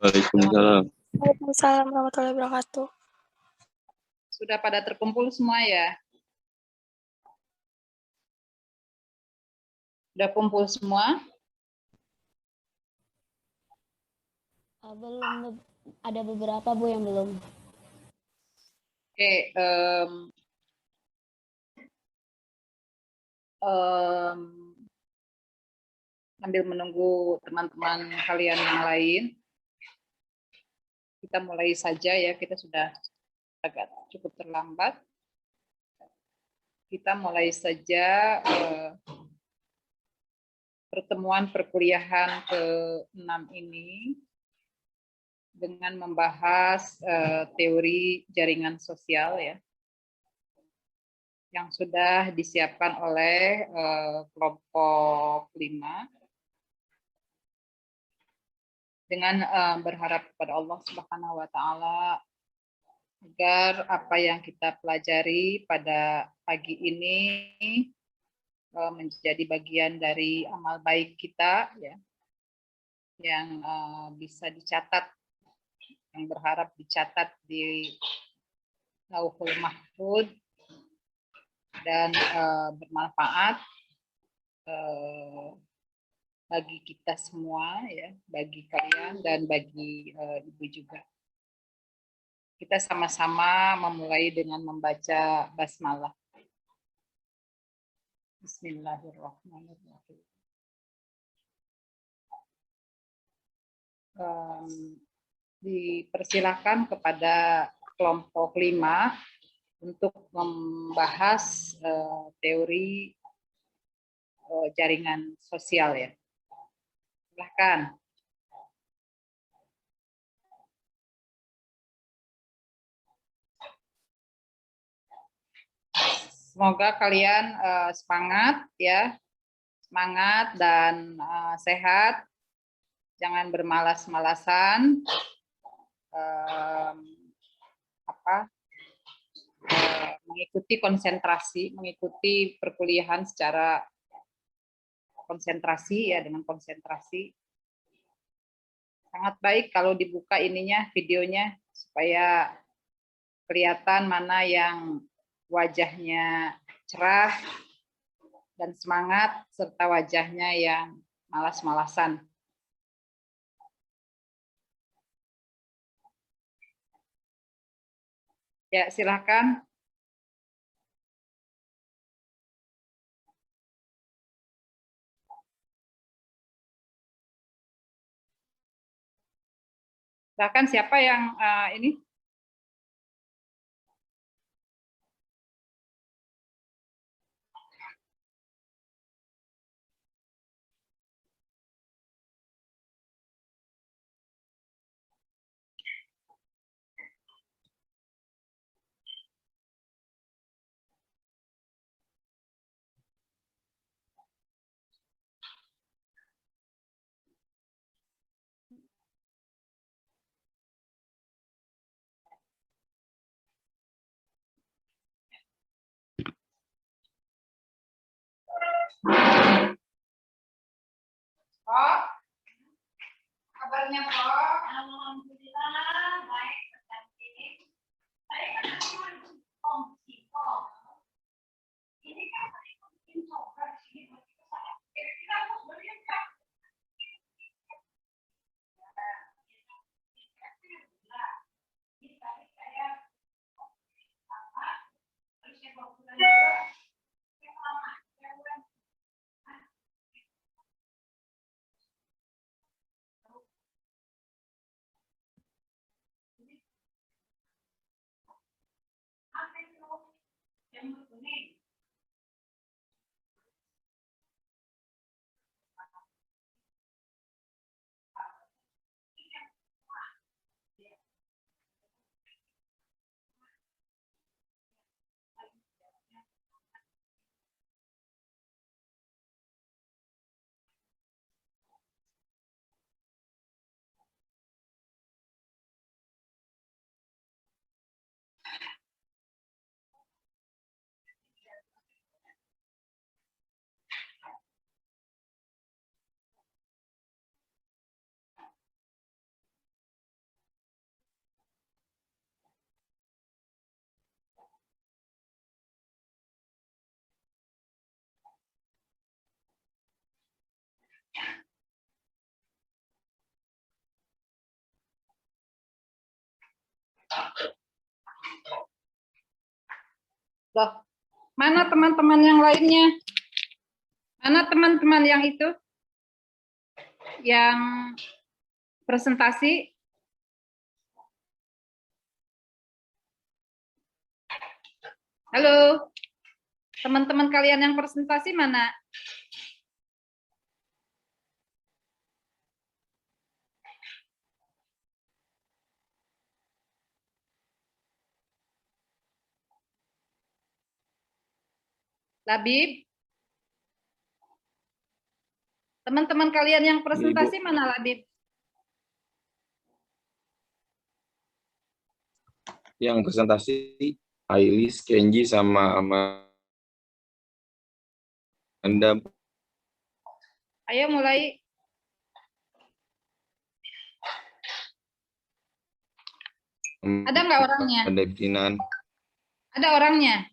Waalaikumsalam. Waalaikumsalam warahmatullahi wabarakatuh. Sudah pada terkumpul semua ya? Sudah kumpul semua? Belum, ada beberapa Bu yang belum. Oke, sambil menunggu teman-teman kalian yang lain, kita mulai saja ya, kita sudah agak cukup terlambat. Kita mulai saja pertemuan perkuliahan ke-6 ini dengan membahas teori jaringan sosial ya, yang sudah disiapkan oleh kelompok 5 dengan berharap kepada Allah Subhanahu wa taala agar apa yang kita pelajari pada pagi ini menjadi bagian dari amal baik kita ya, yang bisa dicatat, yang berharap dicatat di Lauhul Mahfuz dan bermanfaat bagi kita semua ya, bagi kalian dan bagi ibu juga. Kita sama-sama memulai dengan membaca basmalah. Bismillahirrahmanirrahim. Dipersilakan kepada kelompok 5 untuk membahas teori jaringan sosial ya. Silakan. Semoga kalian semangat ya, semangat dan sehat. Jangan bermalas-malasan. Mengikuti konsentrasi, mengikuti perkuliahan secara konsentrasi ya, dengan konsentrasi. Sangat baik kalau dibuka ininya, videonya, supaya kelihatan mana yang wajahnya cerah dan semangat, serta wajahnya yang malas-malasan. Ya, silakan. Silakan, siapa yang ini? Oh, kabarnya kok? Alhamdulillah baik, tergantung. Saya kan ini kan bikin coklat sini kita harus berikan. Saya sama terus yang Loh, mana teman-teman yang lainnya? Mana teman-teman yang itu? Yang presentasi? Halo, teman-teman kalian yang presentasi mana? Labib? Teman-teman kalian yang presentasi mana, Labib? Yang presentasi Ailis, Kenji, sama Anda. Ayo mulai. Ada nggak orangnya? Ada Finan. Ada orangnya?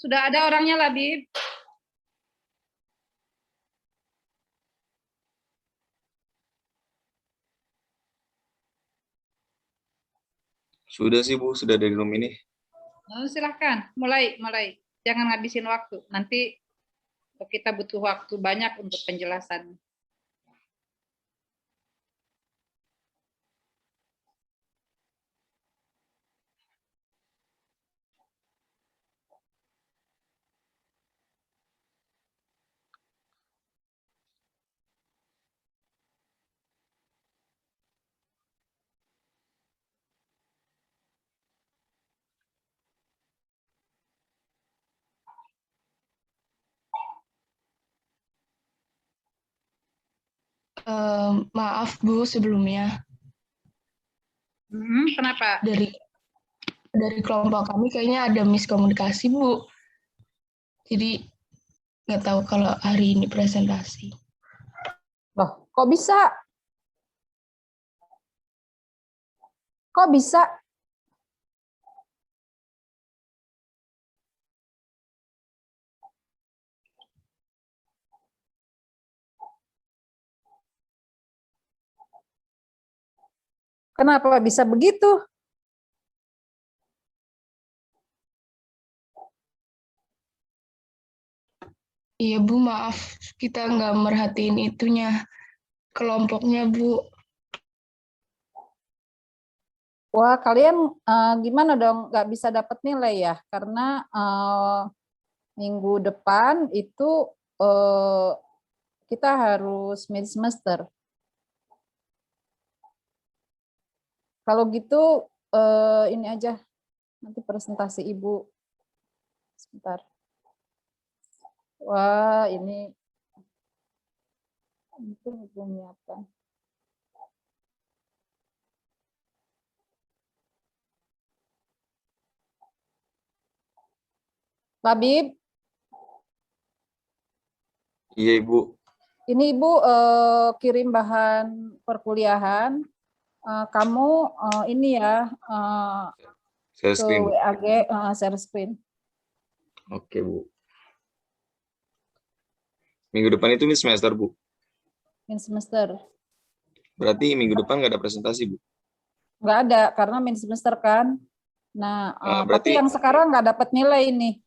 Sudah ada orangnya, Labib? Sudah sih Bu, sudah dari room ini. Oh, silahkan, mulai. Jangan ngabisin waktu. Nanti kita butuh waktu banyak untuk penjelasan. Maaf Bu sebelumnya, Kenapa? dari kelompok kami kayaknya ada miskomunikasi Bu. Jadi nggak tahu kalau hari ini presentasi. Loh, kok bisa? Kok bisa? Kenapa bisa begitu? Iya Bu, maaf kita nggak merhatiin itunya kelompoknya Bu. Wah, kalian gimana dong nggak bisa dapat nilai ya? Karena minggu depan itu kita harus mid semester. Kalau gitu ini aja nanti presentasi Ibu. Sebentar. Wah, ini belum nyiapkan. Labib, Iya Ibu. ini Ibu kirim bahan perkuliahan. Kamu ini ya Share ke screen. WAG share screen. Oke Bu. Minggu depan itu mid semester Bu. Min semester. Berarti minggu depan nggak ada presentasi Bu. Nggak ada karena min semester kan. Nah, Berarti tapi yang sekarang nggak dapat nilai ini.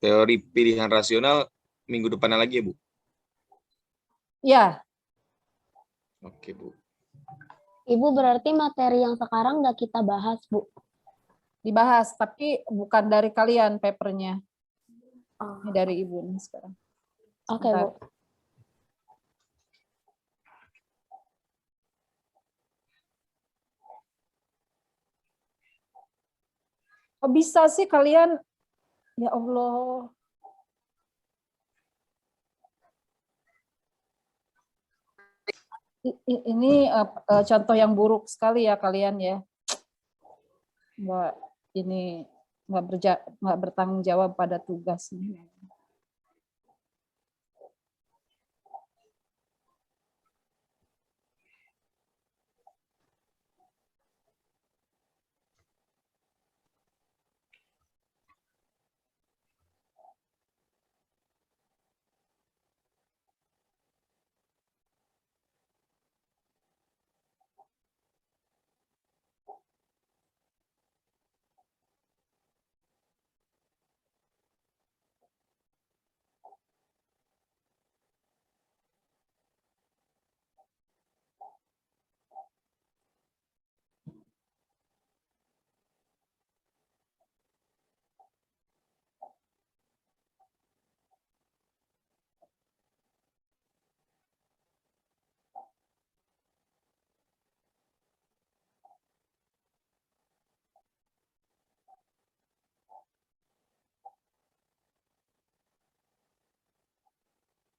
teori pilihan rasional minggu depannya lagi ya Bu. Ya, Oke Bu. Ibu berarti materi yang sekarang nggak kita bahas, Bu. dibahas tapi bukan dari kalian papernya. Oh. Ini dari Ibu nih sekarang. Oke, Sebentar. Bu. Kok bisa sih kalian? Ya Allah. Ini contoh yang buruk sekali ya kalian ya. Nggak bertanggung jawab pada tugasnya.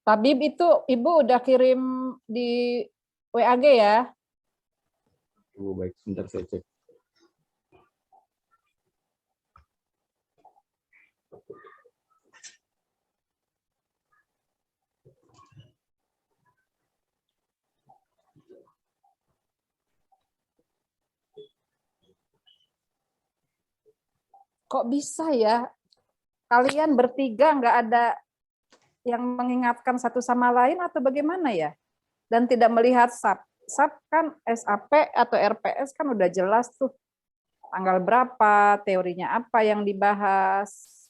Tabib itu Ibu udah kirim di WAG ya? Ibu baik, sebentar saya cek. Kok bisa ya? Kalian bertiga nggak ada yang mengingatkan satu sama lain atau bagaimana ya? Dan tidak melihat SAP. SAP kan SAP atau RPS kan udah jelas tuh. Tanggal berapa, teorinya apa yang dibahas.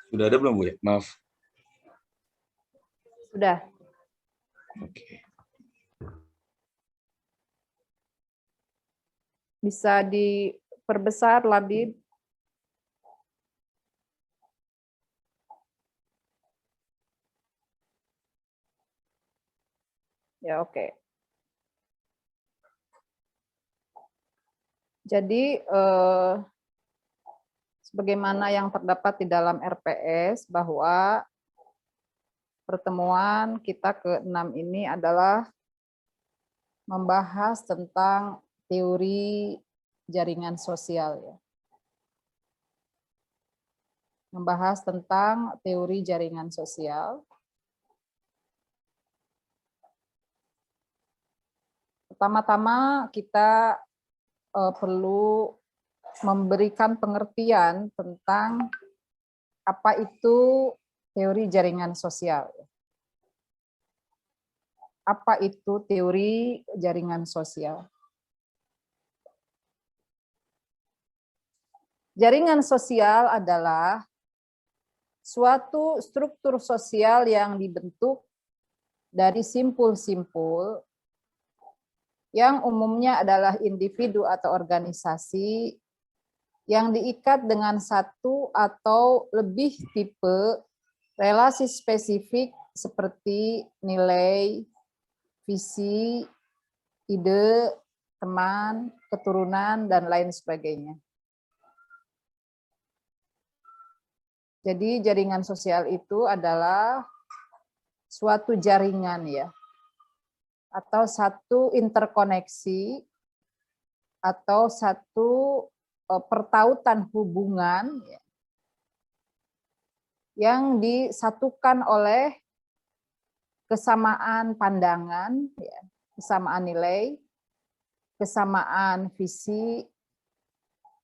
Sudah ada belum, Bu ya? Maaf. Sudah. Oke. Bisa diperbesar, Labib. Ya, oke. Jadi, sebagaimana yang terdapat di dalam RPS, bahwa pertemuan kita ke-6 ini adalah membahas tentang teori jaringan sosial. Ya. Membahas tentang teori jaringan sosial. Pertama-tama kita perlu memberikan pengertian tentang apa itu teori jaringan sosial. Apa itu teori jaringan sosial? Jaringan sosial adalah suatu struktur sosial yang dibentuk dari simpul-simpul yang umumnya adalah individu atau organisasi yang diikat dengan satu atau lebih tipe relasi spesifik seperti nilai, visi, ide, teman, keturunan, dan lain sebagainya. Jadi jaringan sosial itu adalah suatu jaringan ya, atau satu interkoneksi, atau satu pertautan hubungan ya, yang disatukan oleh kesamaan pandangan, ya, kesamaan nilai, kesamaan visi,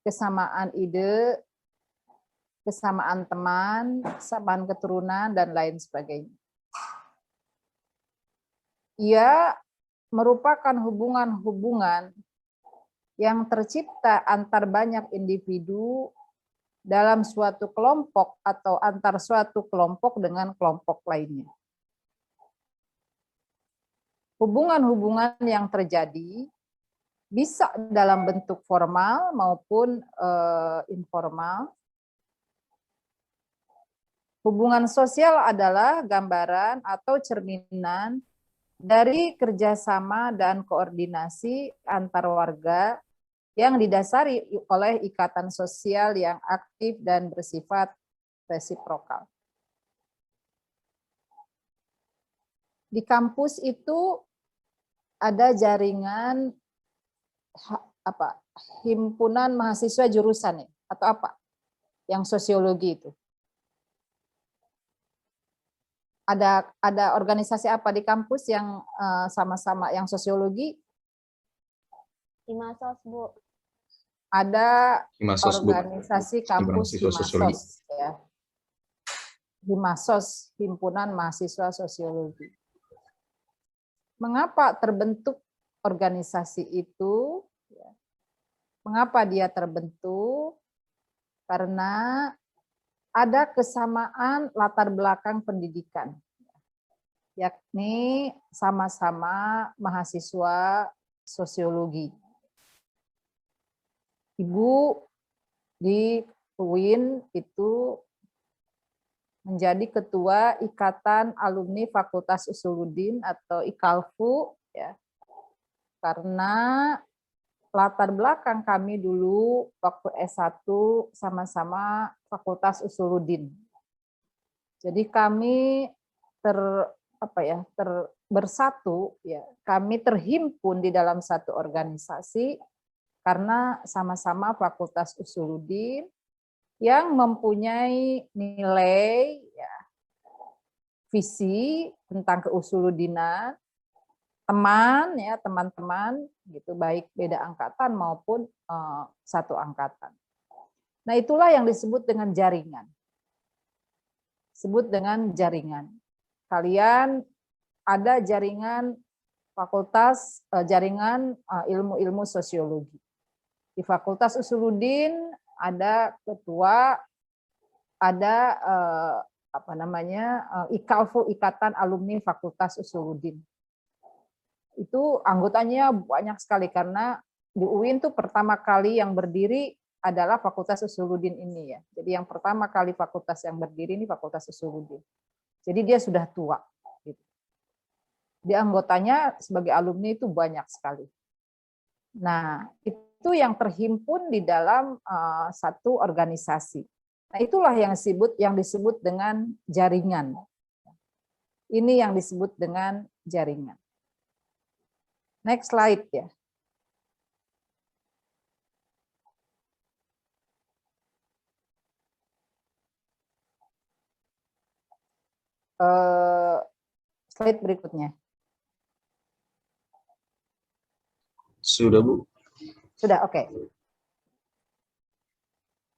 kesamaan ide, kesamaan teman, kesamaan keturunan, dan lain sebagainya. Ia merupakan hubungan-hubungan yang tercipta antar banyak individu dalam suatu kelompok atau antar suatu kelompok dengan kelompok lainnya. Hubungan-hubungan yang terjadi bisa dalam bentuk formal maupun informal. Hubungan sosial adalah gambaran atau cerminan dari kerjasama dan koordinasi antar warga yang didasari oleh ikatan sosial yang aktif dan bersifat resiprokal. Di kampus itu ada jaringan himpunan mahasiswa jurusan ya, atau apa? Yang sosiologi itu. Ada organisasi apa di kampus yang sama-sama yang sosiologi? Himasos, Bu. Himasos, Ada Bu. organisasi kampus Himasos ya. Himasos, Himpunan Mahasiswa Sosiologi. Mengapa terbentuk organisasi itu? Mengapa dia terbentuk? Karena ada kesamaan latar belakang pendidikan, yakni sama-sama mahasiswa sosiologi. Ibu di UIN itu menjadi ketua Ikatan Alumni Fakultas Usuluddin atau IKALFU, ya, karena latar belakang kami dulu waktu S1 sama-sama Fakultas Usuluddin. Jadi kami bersatu ya, kami terhimpun di dalam satu organisasi karena sama-sama Fakultas Usuluddin yang mempunyai nilai ya, visi tentang keusuludinan, teman-teman gitu, baik beda angkatan maupun satu angkatan. Nah, itulah yang disebut dengan jaringan. Sebut dengan jaringan. Kalian ada jaringan fakultas, jaringan ilmu-ilmu sosiologi. Di Fakultas Usuluddin ada ketua, ada IKALFU, Ikatan Alumni Fakultas Usuluddin. Itu anggotanya banyak sekali karena di UIN tuh pertama kali yang berdiri adalah Fakultas Usuluddin ini ya. Jadi yang pertama kali fakultas yang berdiri ini Fakultas Usuluddin. Jadi dia sudah tua. Gitu. Di anggotanya sebagai alumni itu banyak sekali. Nah, itu yang terhimpun di dalam satu organisasi. Nah, itulah yang disebut dengan jaringan. Ini yang disebut dengan jaringan. Next slide ya. Slide berikutnya. Sudah, Bu. Sudah, oke.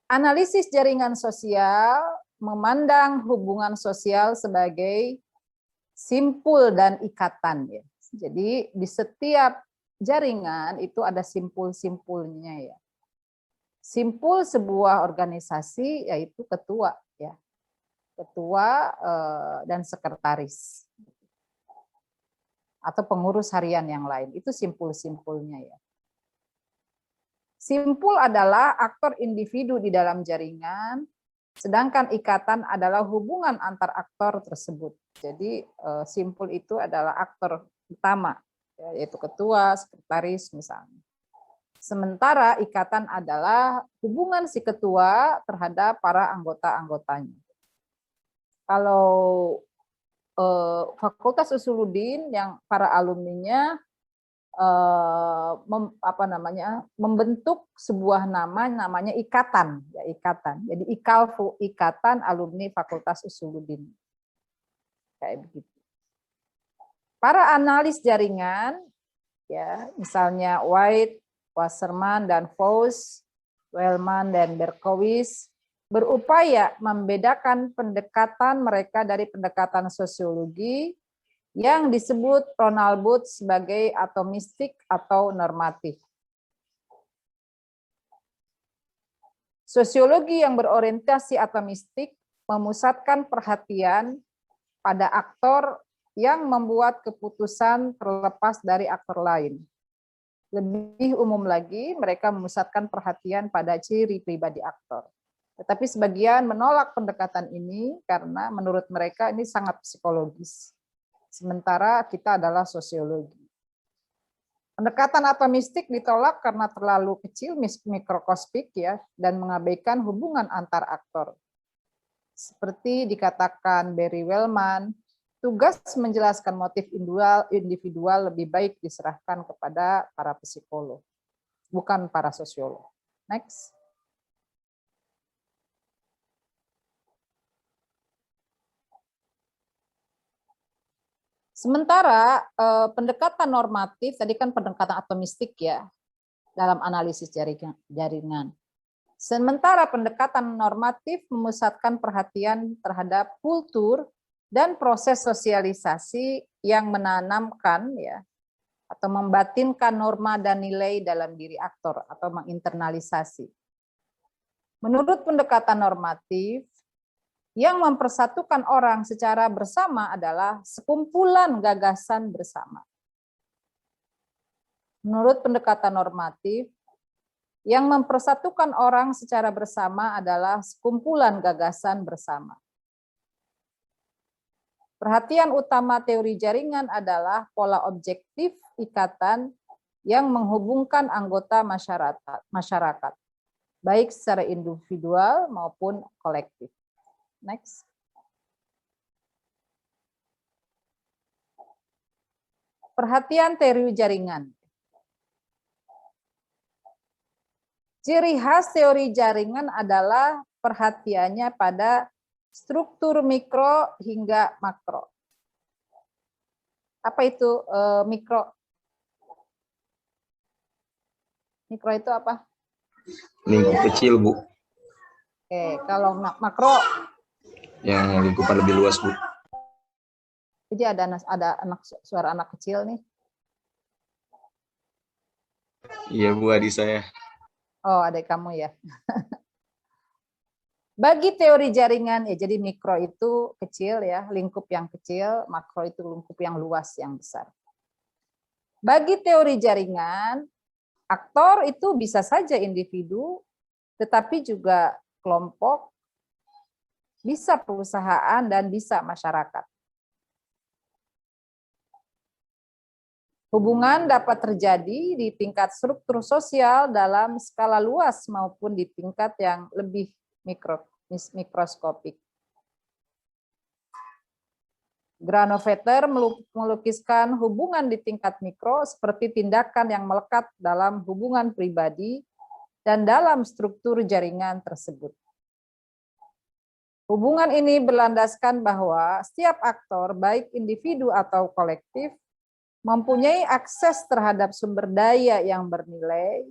Analisis jaringan sosial memandang hubungan sosial sebagai simpul dan ikatan ya. Jadi di setiap jaringan itu ada simpul-simpulnya ya. Simpul sebuah organisasi yaitu ketua ya. Ketua dan sekretaris atau pengurus harian yang lain, itu simpul-simpulnya ya. Simpul adalah aktor individu di dalam jaringan, sedangkan ikatan adalah hubungan antar aktor tersebut. Jadi simpul itu adalah aktor utama, yaitu ketua, sekretaris misalnya. Sementara ikatan adalah hubungan si ketua terhadap para anggota-anggotanya. Kalau Fakultas Usuluddin yang para alumninya membentuk sebuah namanya ikatan, ya ikatan. Jadi IKALFU, Ikatan Alumni Fakultas Usuluddin. Kayak begitu. Para analis jaringan, ya misalnya White, Wasserman dan Faust, Wellman dan Berkowitz, berupaya membedakan pendekatan mereka dari pendekatan sosiologi yang disebut Ronald Booth sebagai atomistik atau normatif. Sosiologi yang berorientasi atomistik memusatkan perhatian pada aktor yang membuat keputusan terlepas dari aktor lain. Lebih umum lagi, mereka memusatkan perhatian pada ciri pribadi aktor. Tetapi sebagian menolak pendekatan ini karena menurut mereka ini sangat psikologis. Sementara kita adalah sosiologi. Pendekatan atomistik ditolak karena terlalu kecil, mikroskopik ya, dan mengabaikan hubungan antar aktor. Seperti dikatakan Barry Wellman, tugas menjelaskan motif individual lebih baik diserahkan kepada para psikolog, bukan para sosiolog. Next. Sementara pendekatan normatif, tadi kan pendekatan atomistik ya, dalam analisis jaringan. Sementara pendekatan normatif memusatkan perhatian terhadap kultur dan proses sosialisasi yang menanamkan ya atau membatinkan norma dan nilai dalam diri aktor atau menginternalisasi. Menurut pendekatan normatif, yang mempersatukan orang secara bersama adalah sekumpulan gagasan bersama. Menurut pendekatan normatif, yang mempersatukan orang secara bersama adalah sekumpulan gagasan bersama. Perhatian utama teori jaringan adalah pola objektif ikatan yang menghubungkan anggota masyarakat, baik secara individual maupun kolektif. Next. Perhatian teori jaringan. Ciri khas teori jaringan adalah perhatiannya pada struktur mikro hingga makro. Apa itu mikro? Mikro itu apa? Lingkup kecil, Bu. Oke, kalau makro, Yang lingkupan lebih luas, Bu. jadi ada suara anak kecil nih. Iya, Bu, adik saya. Oh, adik kamu ya. Bagi teori jaringan, ya jadi mikro itu kecil ya, lingkup yang kecil, makro itu lingkup yang luas, yang besar. Bagi teori jaringan, aktor itu bisa saja individu, tetapi juga kelompok, bisa perusahaan, dan bisa masyarakat. Hubungan dapat terjadi di tingkat struktur sosial dalam skala luas maupun di tingkat yang lebih mikroskopik. Granovetter melukiskan hubungan di tingkat mikro seperti tindakan yang melekat dalam hubungan pribadi dan dalam struktur jaringan tersebut. Hubungan ini berlandaskan bahwa setiap aktor, baik individu atau kolektif, mempunyai akses terhadap sumber daya yang bernilai,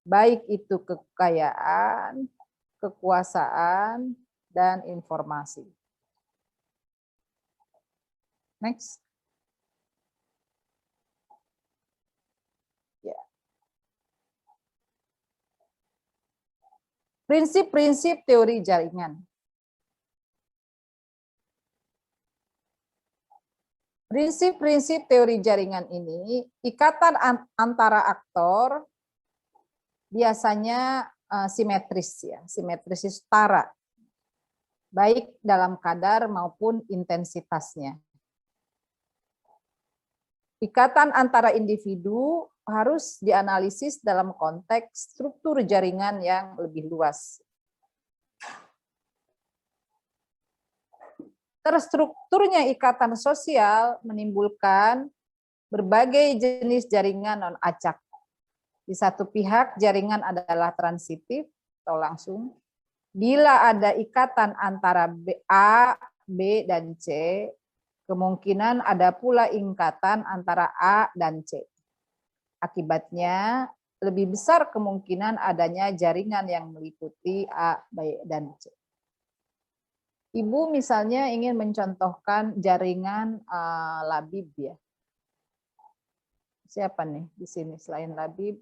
baik itu kekayaan, kekuasaan, dan informasi. Next. Ya. Prinsip-prinsip teori jaringan. Prinsip-prinsip teori jaringan ini, ikatan antara aktor biasanya simetris ya, simetris setara, baik dalam kadar maupun intensitasnya. Ikatan antara individu harus dianalisis dalam konteks struktur jaringan yang lebih luas. Terstrukturnya ikatan sosial menimbulkan berbagai jenis jaringan non-acak. Di satu pihak jaringan adalah transitif atau langsung. Bila ada ikatan antara A, B, dan C, kemungkinan ada pula ikatan antara A dan C. Akibatnya lebih besar kemungkinan adanya jaringan yang meliputi A, B, dan C. Ibu misalnya ingin mencontohkan jaringan Labib ya. Siapa nih di sini selain Labib?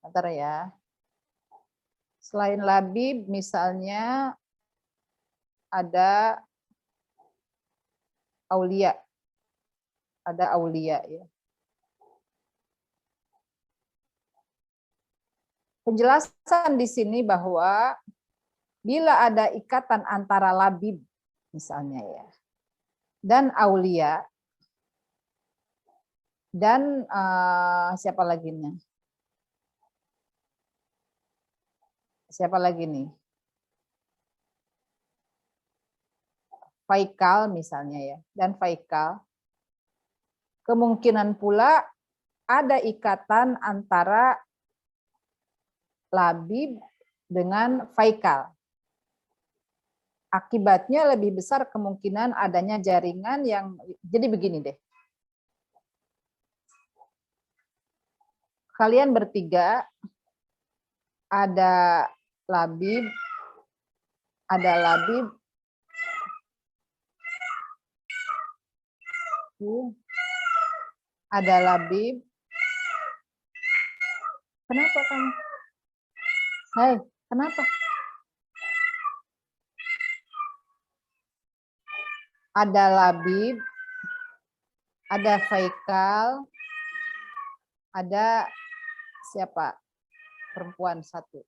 Bentar ya. Selain Labib misalnya ada Aulia. Ada Aulia ya. Penjelasan di sini bahwa bila ada ikatan antara Labib misalnya ya dan Aulia dan siapa lagi nih? Siapa lagi nih? Faikal misalnya ya, dan Faikal. Kemungkinan pula ada ikatan antara Labib dengan Faikal. Akibatnya lebih besar kemungkinan adanya jaringan yang, jadi begini deh. Kalian bertiga, ada Labib, ada Labib. Kenapa kamu? Hai, kenapa? Ada Labib, ada Faikal, ada siapa? Perempuan satu.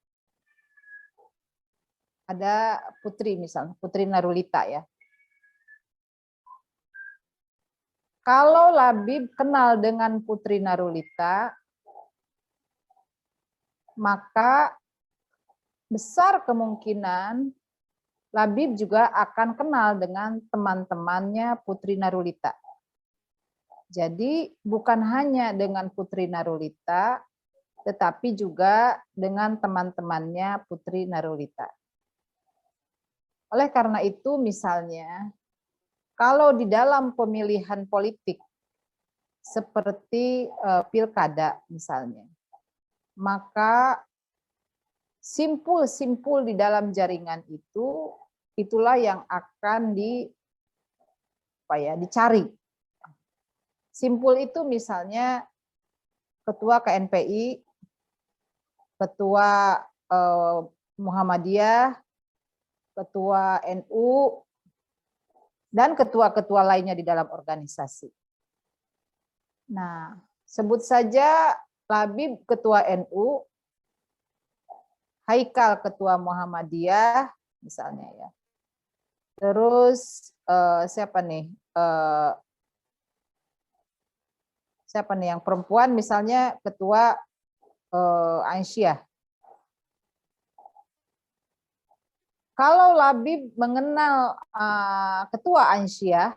Ada Putri misalnya, Putri Narulita ya. Kalau Labib kenal dengan Putri Narulita, maka besar kemungkinan Labib juga akan kenal dengan teman-temannya Putri Narulita. Jadi bukan hanya dengan Putri Narulita, tetapi juga dengan teman-temannya Putri Narulita. Oleh karena itu, misalnya, kalau di dalam pemilihan politik, seperti pilkada misalnya, maka simpul-simpul di dalam jaringan itu, itulah yang akan dicari. Simpul itu misalnya ketua KNPI, ketua Muhammadiyah, ketua NU, dan ketua-ketua lainnya di dalam organisasi. Nah, sebut saja Labib ketua NU, Haikal ketua Muhammadiyah, misalnya ya. Terus siapa nih yang perempuan, misalnya ketua Aisyah. Kalau Labib mengenal ketua Aisyah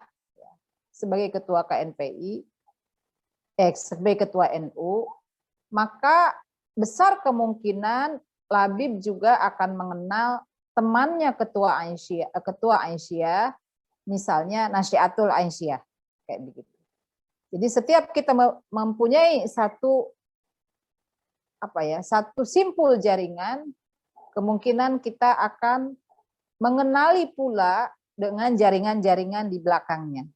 sebagai ketua KNPI, sebagai ketua NU, maka besar kemungkinan Labib juga akan mengenal temannya ketua Aisyah, misalnya Nasyiatul Aisyah, kayak begitu. Jadi setiap kita mempunyai satu simpul jaringan, kemungkinan kita akan mengenali pula dengan jaringan-jaringan di belakangnya.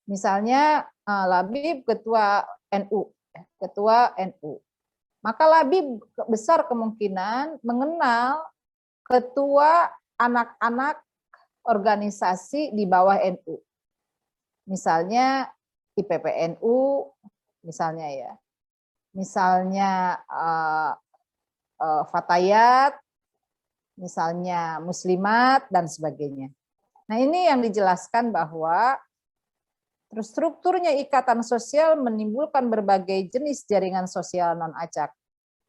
Misalnya Labib ketua NU, maka Labib besar kemungkinan mengenal ketua anak-anak organisasi di bawah NU. Misalnya IPPNU, misalnya ya. Misalnya Fatayat, misalnya Muslimat, dan sebagainya. Nah, ini yang dijelaskan bahwa strukturnya ikatan sosial menimbulkan berbagai jenis jaringan sosial non-acak.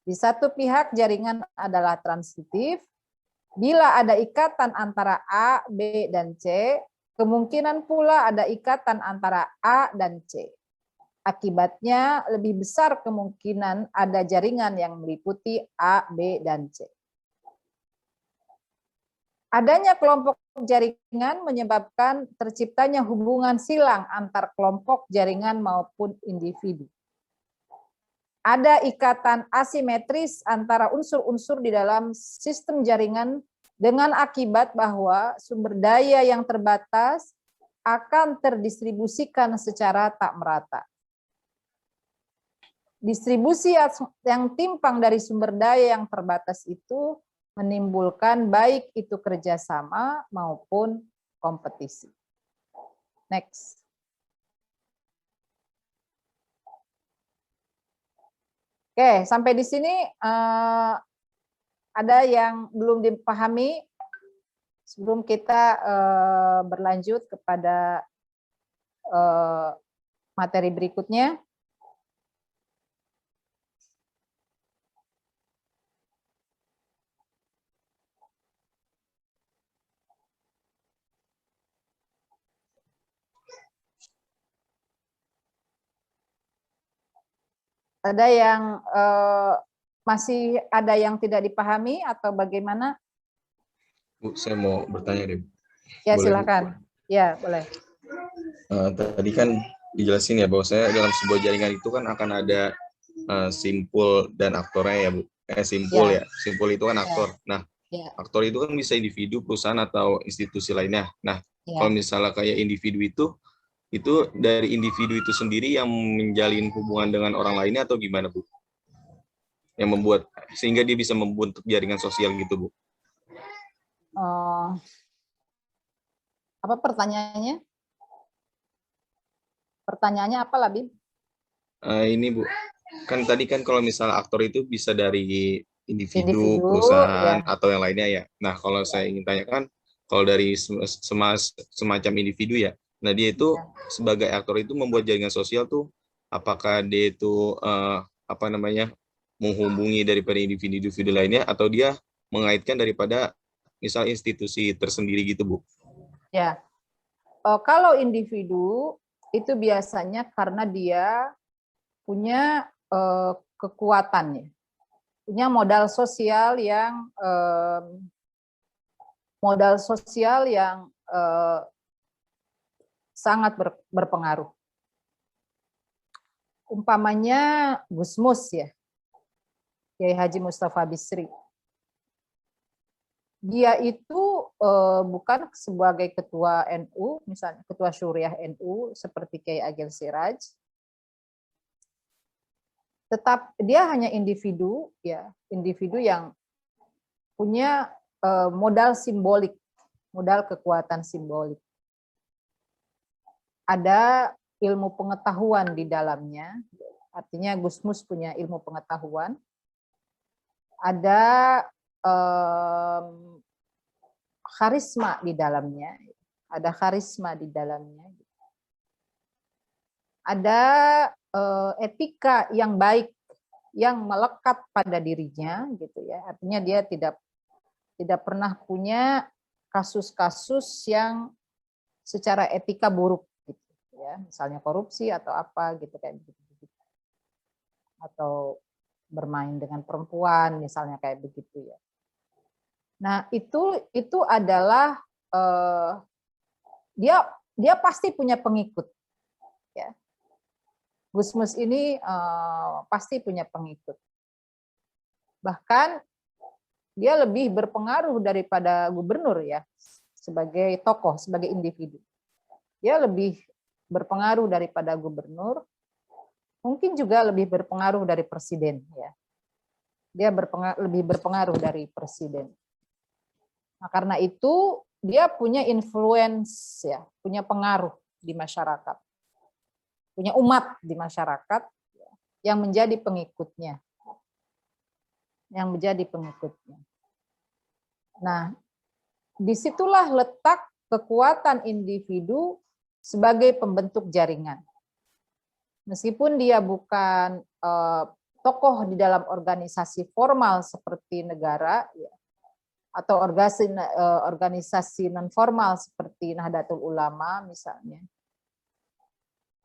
Di satu pihak jaringan adalah transitif. Bila ada ikatan antara A, B, dan C, kemungkinan pula ada ikatan antara A dan C. Akibatnya lebih besar kemungkinan ada jaringan yang meliputi A, B, dan C. Adanya kelompok jaringan menyebabkan terciptanya hubungan silang antar kelompok jaringan maupun individu. Ada ikatan asimetris antara unsur-unsur di dalam sistem jaringan dengan akibat bahwa sumber daya yang terbatas akan terdistribusikan secara tak merata. Distribusi yang timpang dari sumber daya yang terbatas itu menimbulkan baik itu kerjasama maupun kompetisi. Next. Oke, sampai di sini ada yang belum dipahami sebelum kita berlanjut kepada materi berikutnya. Ada yang masih ada yang tidak dipahami atau bagaimana? Bu, saya mau bertanya deh. Ya, Boleh, silakan. Bu? Ya, boleh. Tadi kan dijelasin ya bahwa saya dalam sebuah jaringan itu kan akan ada simpul dan aktornya ya, Bu. Simpul ya. Simpul itu kan aktor. Nah, aktor itu kan bisa individu, perusahaan atau institusi lainnya. Nah, kalau misalnya kayak individu itu dari individu itu sendiri yang menjalin hubungan dengan orang lainnya atau gimana, Bu? Yang membuat sehingga dia bisa membentuk jaringan sosial gitu, Bu. Apa pertanyaannya? Pertanyaannya apa, Labib? Ini, Bu. Kan tadi kan kalau misalnya aktor itu bisa dari individu perusahaan atau yang lainnya ya. Nah, kalau saya ingin tanyakan kalau dari semacam individu ya. Nah, dia itu sebagai aktor itu membuat jaringan sosial tuh apakah dia itu menghubungi daripada individu-individu lainnya atau dia mengaitkan daripada misal institusi tersendiri gitu, Bu? Ya, kalau individu itu biasanya karena dia punya kekuatannya, punya modal sosial yang sangat berpengaruh. Umpamanya Gus Mus ya, Kiai Haji Mustafa Bisri. Dia itu bukan sebagai ketua NU, misalnya ketua Syuriah NU seperti Kiai Agil Siraj, tetap dia hanya individu ya, individu yang punya modal simbolik, modal kekuatan simbolik. Ada ilmu pengetahuan di dalamnya, artinya Gus Mus punya ilmu pengetahuan. Ada karisma di dalamnya, ada karisma di dalamnya. Ada etika yang baik yang melekat pada dirinya, gitu ya. Artinya dia tidak pernah punya kasus-kasus yang secara etika buruk, gitu ya. Misalnya korupsi atau apa gitu kayak begitu, atau bermain dengan perempuan, misalnya kayak begitu ya. Nah, itu adalah dia pasti punya pengikut ya. Gus Mus ini pasti punya pengikut. Bahkan dia lebih berpengaruh daripada gubernur ya, sebagai tokoh, sebagai individu. Dia lebih berpengaruh daripada gubernur, mungkin juga lebih berpengaruh dari presiden ya. Dia lebih berpengaruh dari presiden. Nah, karena itu dia punya influence ya, punya pengaruh di masyarakat. Punya umat di masyarakat yang menjadi pengikutnya. Yang menjadi pengikutnya. Nah, disitulah letak kekuatan individu sebagai pembentuk jaringan. Meskipun dia bukan tokoh di dalam organisasi formal seperti negara, ya, atau organisasi non formal seperti Nahdlatul Ulama misalnya,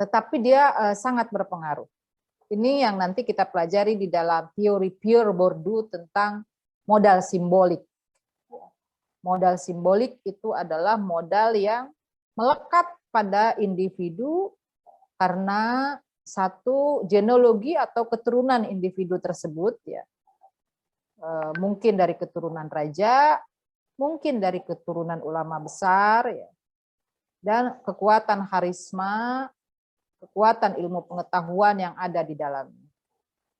tetapi dia sangat berpengaruh. Ini yang nanti kita pelajari di dalam teori Pierre Bourdieu tentang modal simbolik. Modal simbolik itu adalah modal yang melekat pada individu karena satu genealogi atau keturunan individu tersebut ya. Mungkin dari keturunan raja, mungkin dari keturunan ulama besar ya. Dan kekuatan karisma, kekuatan ilmu pengetahuan yang ada di dalamnya.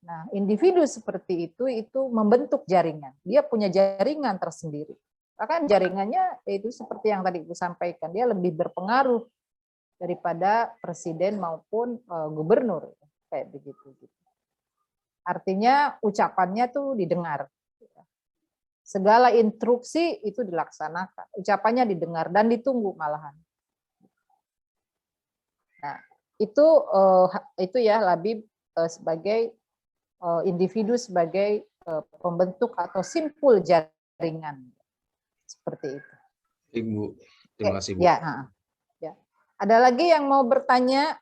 Nah, individu seperti itu membentuk jaringan. Dia punya jaringan tersendiri. Bahkan jaringannya itu seperti yang tadi Ibu sampaikan, dia lebih berpengaruh daripada presiden maupun gubernur kayak begitu. Artinya ucapannya tuh didengar. Segala instruksi itu dilaksanakan. Ucapannya didengar dan ditunggu malahan. Nah, itu ya Labib sebagai individu sebagai pembentuk atau simpul jaringan. Seperti itu. Ibu, terima kasih, Bu. Ya, ya. Ada lagi yang mau bertanya?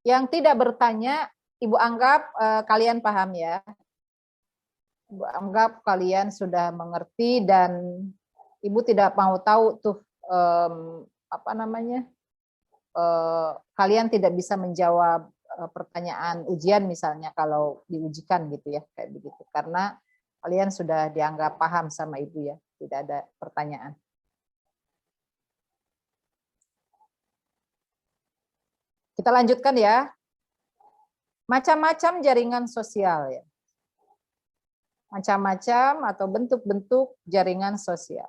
Yang tidak bertanya, Ibu anggap kalian paham ya. Ibu anggap kalian sudah mengerti dan Ibu tidak mau tahu tuh kalian tidak bisa menjawab pertanyaan ujian misalnya kalau diujikan gitu ya kayak begitu karena kalian sudah dianggap paham sama Ibu ya, tidak ada pertanyaan. Kita lanjutkan ya. Macam-macam jaringan sosial ya. Macam-macam atau bentuk-bentuk jaringan sosial.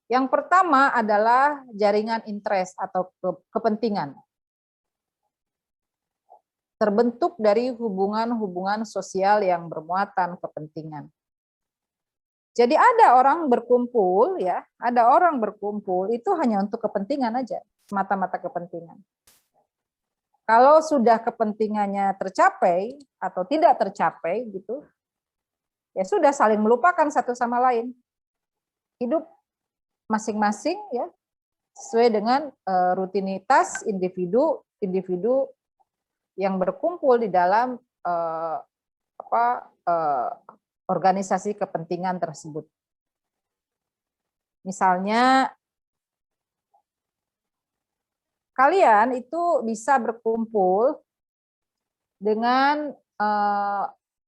Yang pertama adalah jaringan interest atau kepentingan. Terbentuk dari hubungan-hubungan sosial yang bermuatan kepentingan. Jadi ada orang berkumpul ya, ada orang berkumpul itu hanya untuk kepentingan aja, semata-mata kepentingan. Kalau sudah kepentingannya tercapai atau tidak tercapai gitu, ya sudah saling melupakan satu sama lain. Hidup masing-masing ya sesuai dengan rutinitas individu yang berkumpul di dalam organisasi kepentingan tersebut. Misalnya kalian itu bisa berkumpul dengan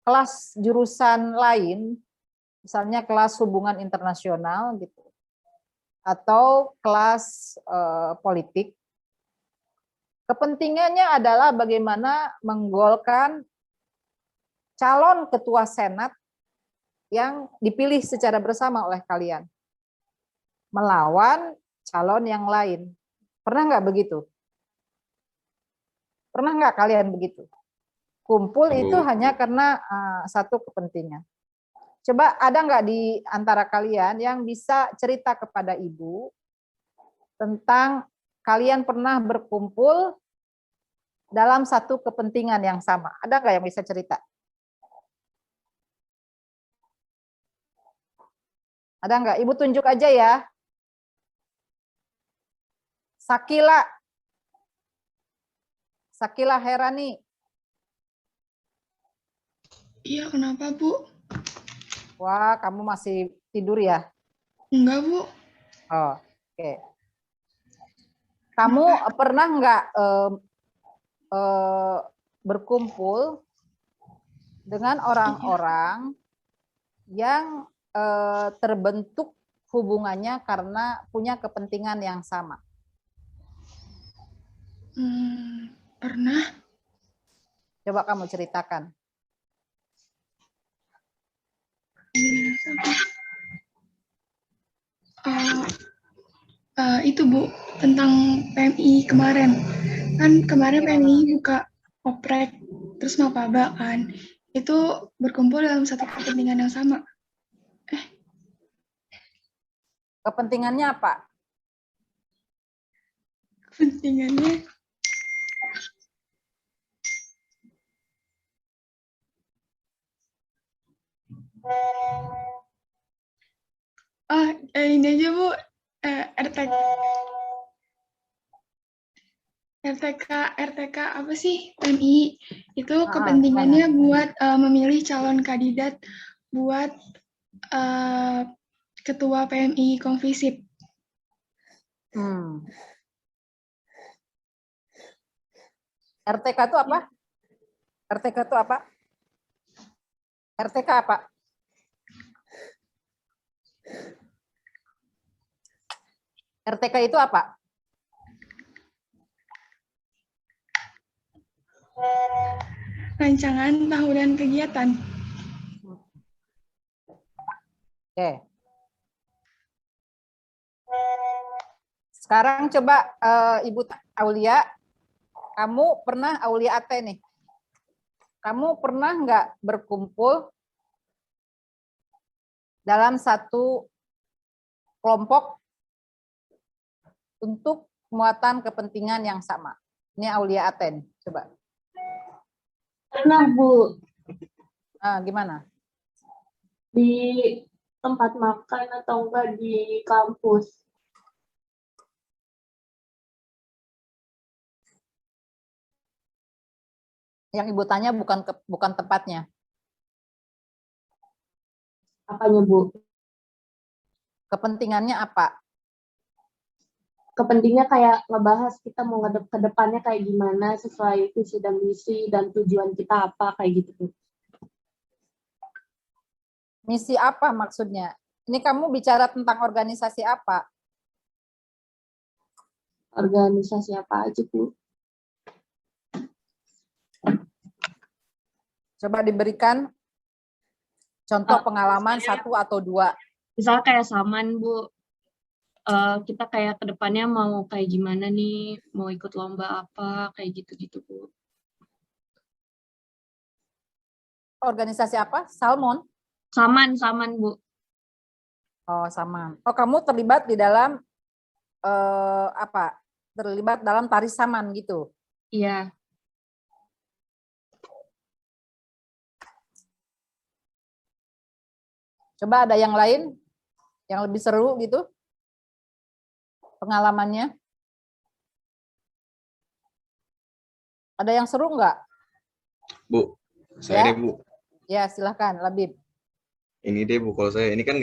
kelas jurusan lain, misalnya kelas hubungan internasional gitu, atau kelas politik. Kepentingannya adalah bagaimana menggolkan calon ketua senat yang dipilih secara bersama oleh kalian, melawan calon yang lain. Pernah nggak begitu? Pernah nggak kalian begitu? Kumpul itu hanya karena satu kepentingan. Coba ada nggak di antara kalian yang bisa cerita kepada Ibu tentang kalian pernah berkumpul dalam satu kepentingan yang sama? Ada nggak yang bisa cerita? Ada nggak? Ibu tunjuk aja ya. Sakila Herani. Iya, kenapa, Bu? Wah, kamu masih tidur ya? Enggak, Bu. Oh, oke. Kamu pernah nggak berkumpul dengan orang-orang yang terbentuk hubungannya karena punya kepentingan yang sama? Pernah. Coba kamu ceritakan. Itu Bu, tentang PMI kemarin. Kan kemarin PMI buka oprek, terus mapaba kan. Itu berkumpul dalam satu kepentingan yang sama. Kepentingannya apa? Kepentingannya ini aja Bu, RTK apa sih PMI itu kepentingannya buat memilih calon kandidat buat ketua PMI Konvisip. RTK itu apa? RTK itu apa? RTK apa? RTK itu apa? Rancangan tahunan kegiatan. Oke. Sekarang coba Ibu Aulia, kamu pernah Aulia Ate nih. Kamu pernah nggak berkumpul dalam satu kelompok untuk muatan kepentingan yang sama? Ini Aulia Aten, coba. Pernah, Bu. Gimana? Di tempat makan atau enggak di kampus. Yang Ibu tanya bukan tempatnya. Apanya, Bu? Kepentingannya apa? Kepentingnya kayak ngebahas kita mau ke depannya kayak gimana sesuai visi dan misi dan tujuan kita apa kayak gitu, Bu. Misi apa maksudnya? Ini kamu bicara tentang organisasi apa? Organisasi apa aja, Bu? Coba diberikan contoh pengalaman satu atau dua. Misalnya kayak Saman, Bu. Kita kayak ke depannya mau kayak gimana nih, mau ikut lomba apa, kayak gitu-gitu, Bu. Organisasi apa? Salmon? Saman, Bu. Oh, Saman. Oh, kamu terlibat di dalam apa? Terlibat dalam tari Saman gitu? Iya. Coba ada yang lain yang lebih seru gitu pengalamannya? Ada yang seru nggak? Bu, saya Ya. deh Bu. Ya, silahkan, Labib. Ini deh Bu, kalau saya ini kan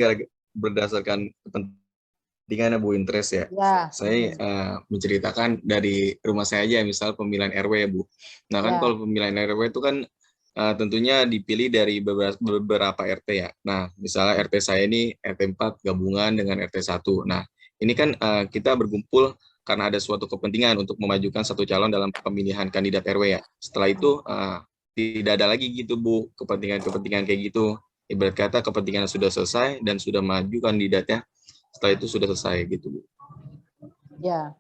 berdasarkan kepentingan Bu, interest ya. Ya. Saya menceritakan dari rumah saya aja, misal pemilihan RW ya Bu. Nah kan Ya. kalau pemilihan RW itu kan tentunya dipilih dari beberapa RT ya. Nah, misalnya RT saya ini RT 4 gabungan dengan RT 1. Nah, ini kan kita berkumpul karena ada suatu kepentingan untuk memajukan satu calon dalam pemilihan kandidat RW ya. Setelah itu tidak ada lagi gitu Bu, kepentingan-kepentingan kayak gitu. Ibarat kata kepentingan sudah selesai dan sudah maju kandidatnya, setelah itu sudah selesai gitu Bu. Ya.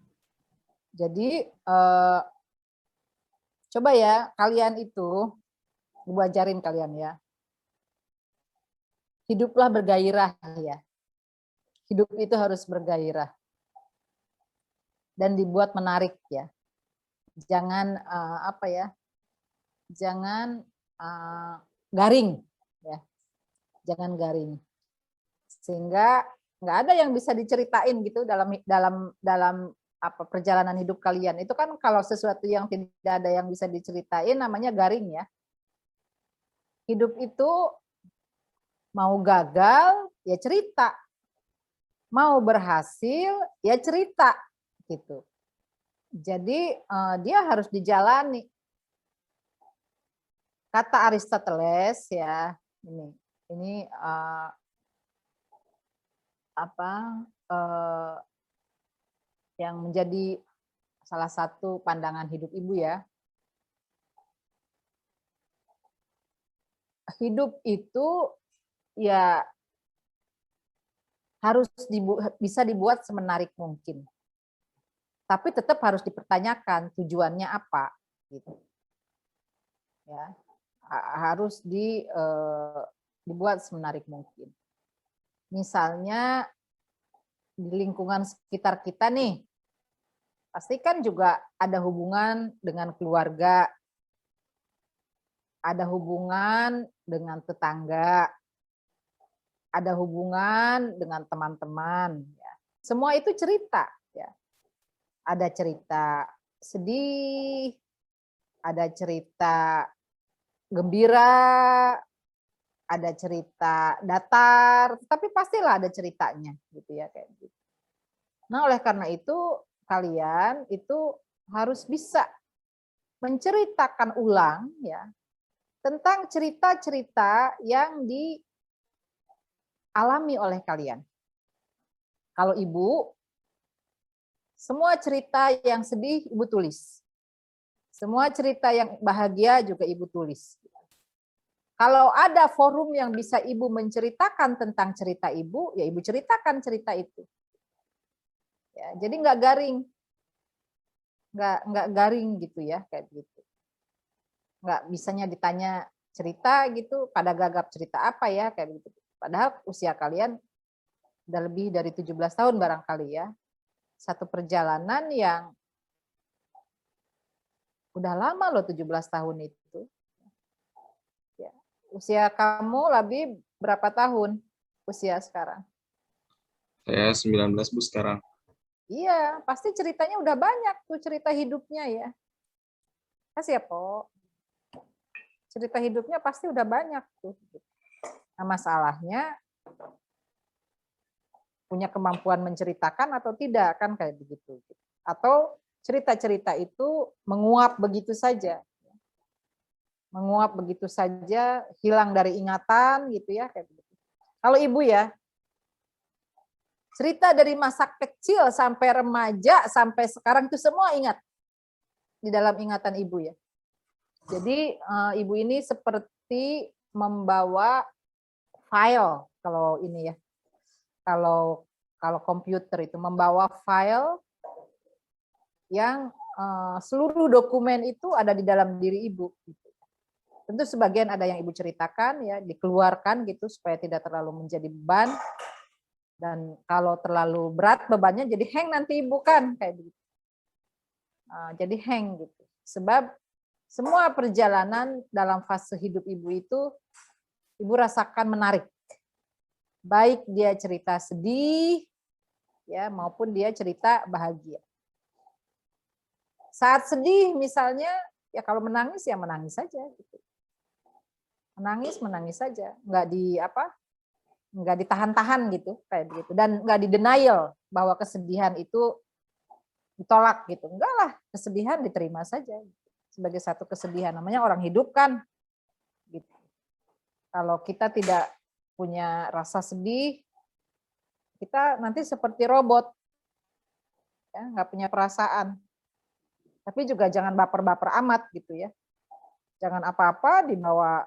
Jadi coba ya kalian itu Ibu ajarin kalian ya. Hiduplah bergairah ya. Hidup itu harus bergairah. Dan dibuat menarik ya. Jangan apa ya? Jangan garing ya. Jangan garing. Sehingga nggak ada yang bisa diceritain gitu dalam apa perjalanan hidup kalian. Itu kan kalau sesuatu yang tidak ada yang bisa diceritain namanya garing ya. Hidup itu mau gagal ya cerita, mau berhasil ya cerita gitu. Jadi dia harus dijalani. Kata Aristoteles ya, ini yang menjadi salah satu pandangan hidup Ibu ya. Hidup itu ya harus bisa dibuat semenarik mungkin. Tapi tetap harus dipertanyakan tujuannya apa gitu. Ya. Harus dibuat semenarik mungkin. Misalnya di lingkungan sekitar kita nih, pasti kan juga ada hubungan dengan keluarga, ada hubungan dengan tetangga, ada hubungan dengan teman-teman. Ya. Semua itu cerita. Ya. Ada cerita sedih, ada cerita gembira, ada cerita datar, tapi pastilah ada ceritanya, gitu ya kayak gitu. Nah, oleh karena itu kalian itu harus bisa menceritakan ulang ya tentang cerita-cerita yang dialami oleh kalian. Kalau Ibu, semua cerita yang sedih Ibu tulis. Semua cerita yang bahagia juga Ibu tulis. Kalau ada forum yang bisa Ibu menceritakan tentang cerita Ibu, ya Ibu ceritakan cerita itu. Ya, jadi nggak garing. Nggak garing gitu ya, kayak gitu. Nggak bisanya ditanya cerita gitu, pada gagap cerita apa ya, kayak gitu. Padahal usia kalian udah lebih dari 17 tahun barangkali ya. Satu perjalanan yang udah lama loh 17 tahun itu. Ya. Usia kamu lebih berapa tahun usia sekarang? Saya 19 Bu sekarang. Iya, pasti ceritanya udah banyak tuh cerita hidupnya ya. Kasih ya, Po. Cerita hidupnya pasti udah banyak tuh. Nah, masalahnya punya kemampuan menceritakan atau tidak kan kayak begitu. Atau cerita-cerita itu menguap begitu saja. Menguap begitu saja, hilang dari ingatan gitu ya kayak begitu. Kalau Ibu ya, cerita dari masa kecil sampai remaja sampai sekarang itu semua ingat di dalam ingatan Ibu ya. Jadi Ibu ini seperti membawa file kalau ini ya. Kalau komputer itu membawa file yang seluruh dokumen itu ada di dalam diri Ibu. Tentu sebagian ada yang Ibu ceritakan ya, dikeluarkan gitu supaya tidak terlalu menjadi beban. Dan kalau terlalu berat bebannya jadi hang nanti Ibu kan kayak begitu. Jadi hang gitu. Sebab semua perjalanan dalam fase hidup Ibu itu Ibu rasakan menarik. Baik dia cerita sedih, ya, maupun dia cerita bahagia. Saat sedih misalnya, ya kalau menangis ya menangis saja. Gitu. Menangis saja, nggak ditahan-tahan gitu, kayak begitu. Dan nggak di-denial bahwa kesedihan itu ditolak gitu. Enggak lah, kesedihan diterima saja sebagai satu kesedihan. Namanya orang hidup kan. Gitu. Kalau kita tidak punya rasa sedih, kita nanti seperti robot, ya, nggak punya perasaan. Tapi juga jangan baper-baper amat gitu ya. Jangan apa-apa dibawa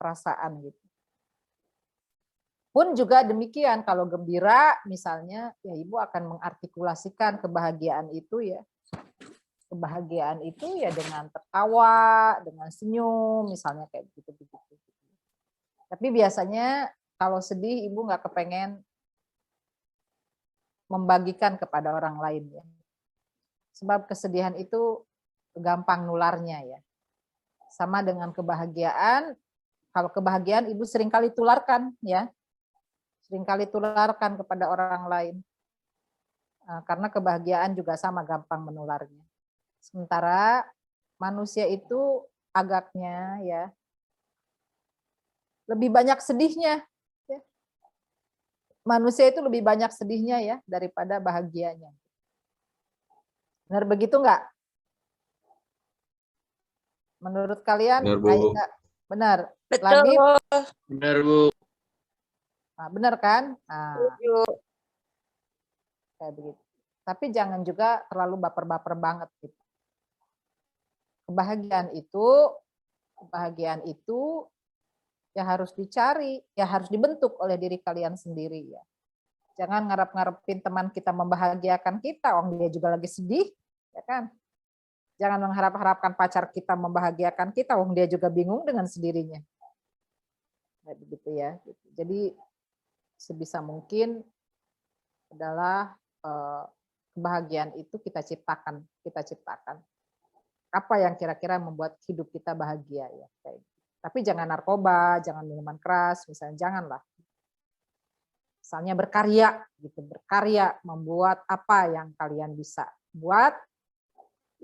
perasaan gitu. Pun juga demikian, kalau gembira misalnya, ya ibu akan mengartikulasikan kebahagiaan itu ya. Kebahagiaan itu ya dengan tertawa, dengan senyum, misalnya kayak begitu-begitu. Tapi biasanya kalau sedih ibu nggak kepengen membagikan kepada orang lain ya. Sebab kesedihan itu gampang nularnya ya. Sama dengan kebahagiaan, kalau kebahagiaan ibu seringkali tularkan ya. Seringkali tularkan kepada orang lain. Karena kebahagiaan juga sama gampang menularnya. Sementara manusia itu agaknya ya lebih banyak sedihnya. Ya. Manusia itu lebih banyak sedihnya ya daripada bahagianya. Benar begitu enggak? Menurut kalian? Benar, Bu. Benar. Betul. Labib? Benar, Bu. Nah, benar kan? Nah, kayak begitu. Tapi jangan juga terlalu baper-baper banget gitu. Kebahagiaan itu ya harus dicari, ya harus dibentuk oleh diri kalian sendiri ya. Jangan ngarep-ngarepin teman kita membahagiakan kita, orang dia juga lagi sedih, ya kan? Jangan mengharap-harapkan pacar kita membahagiakan kita, orang dia juga bingung dengan sendirinya. Kayak begitu ya. Jadi sebisa mungkin adalah kebahagiaan itu kita ciptakan. Apa yang kira-kira membuat hidup kita bahagia ya. Tapi jangan narkoba, jangan minuman keras, misalnya janganlah. Misalnya berkarya, gitu, berkarya membuat apa yang kalian bisa buat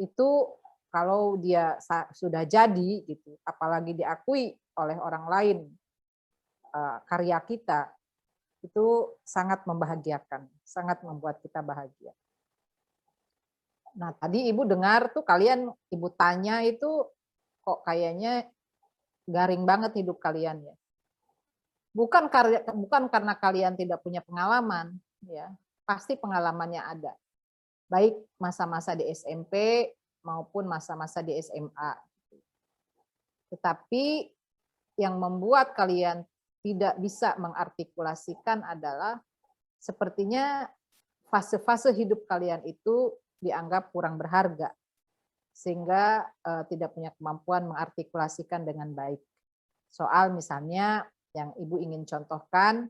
itu kalau dia sudah jadi, gitu, apalagi diakui oleh orang lain karya kita itu sangat membahagiakan, sangat membuat kita bahagia. Nah, tadi Ibu dengar tuh kalian, Ibu tanya itu kok kayaknya garing banget hidup kalian ya. Bukan karena kalian tidak punya pengalaman, ya. Pasti pengalamannya ada. Baik masa-masa di SMP maupun masa-masa di SMA. Tetapi yang membuat kalian tidak bisa mengartikulasikan adalah sepertinya fase-fase hidup kalian itu dianggap kurang berharga, sehingga tidak punya kemampuan mengartikulasikan dengan baik. Soal misalnya yang Ibu ingin contohkan,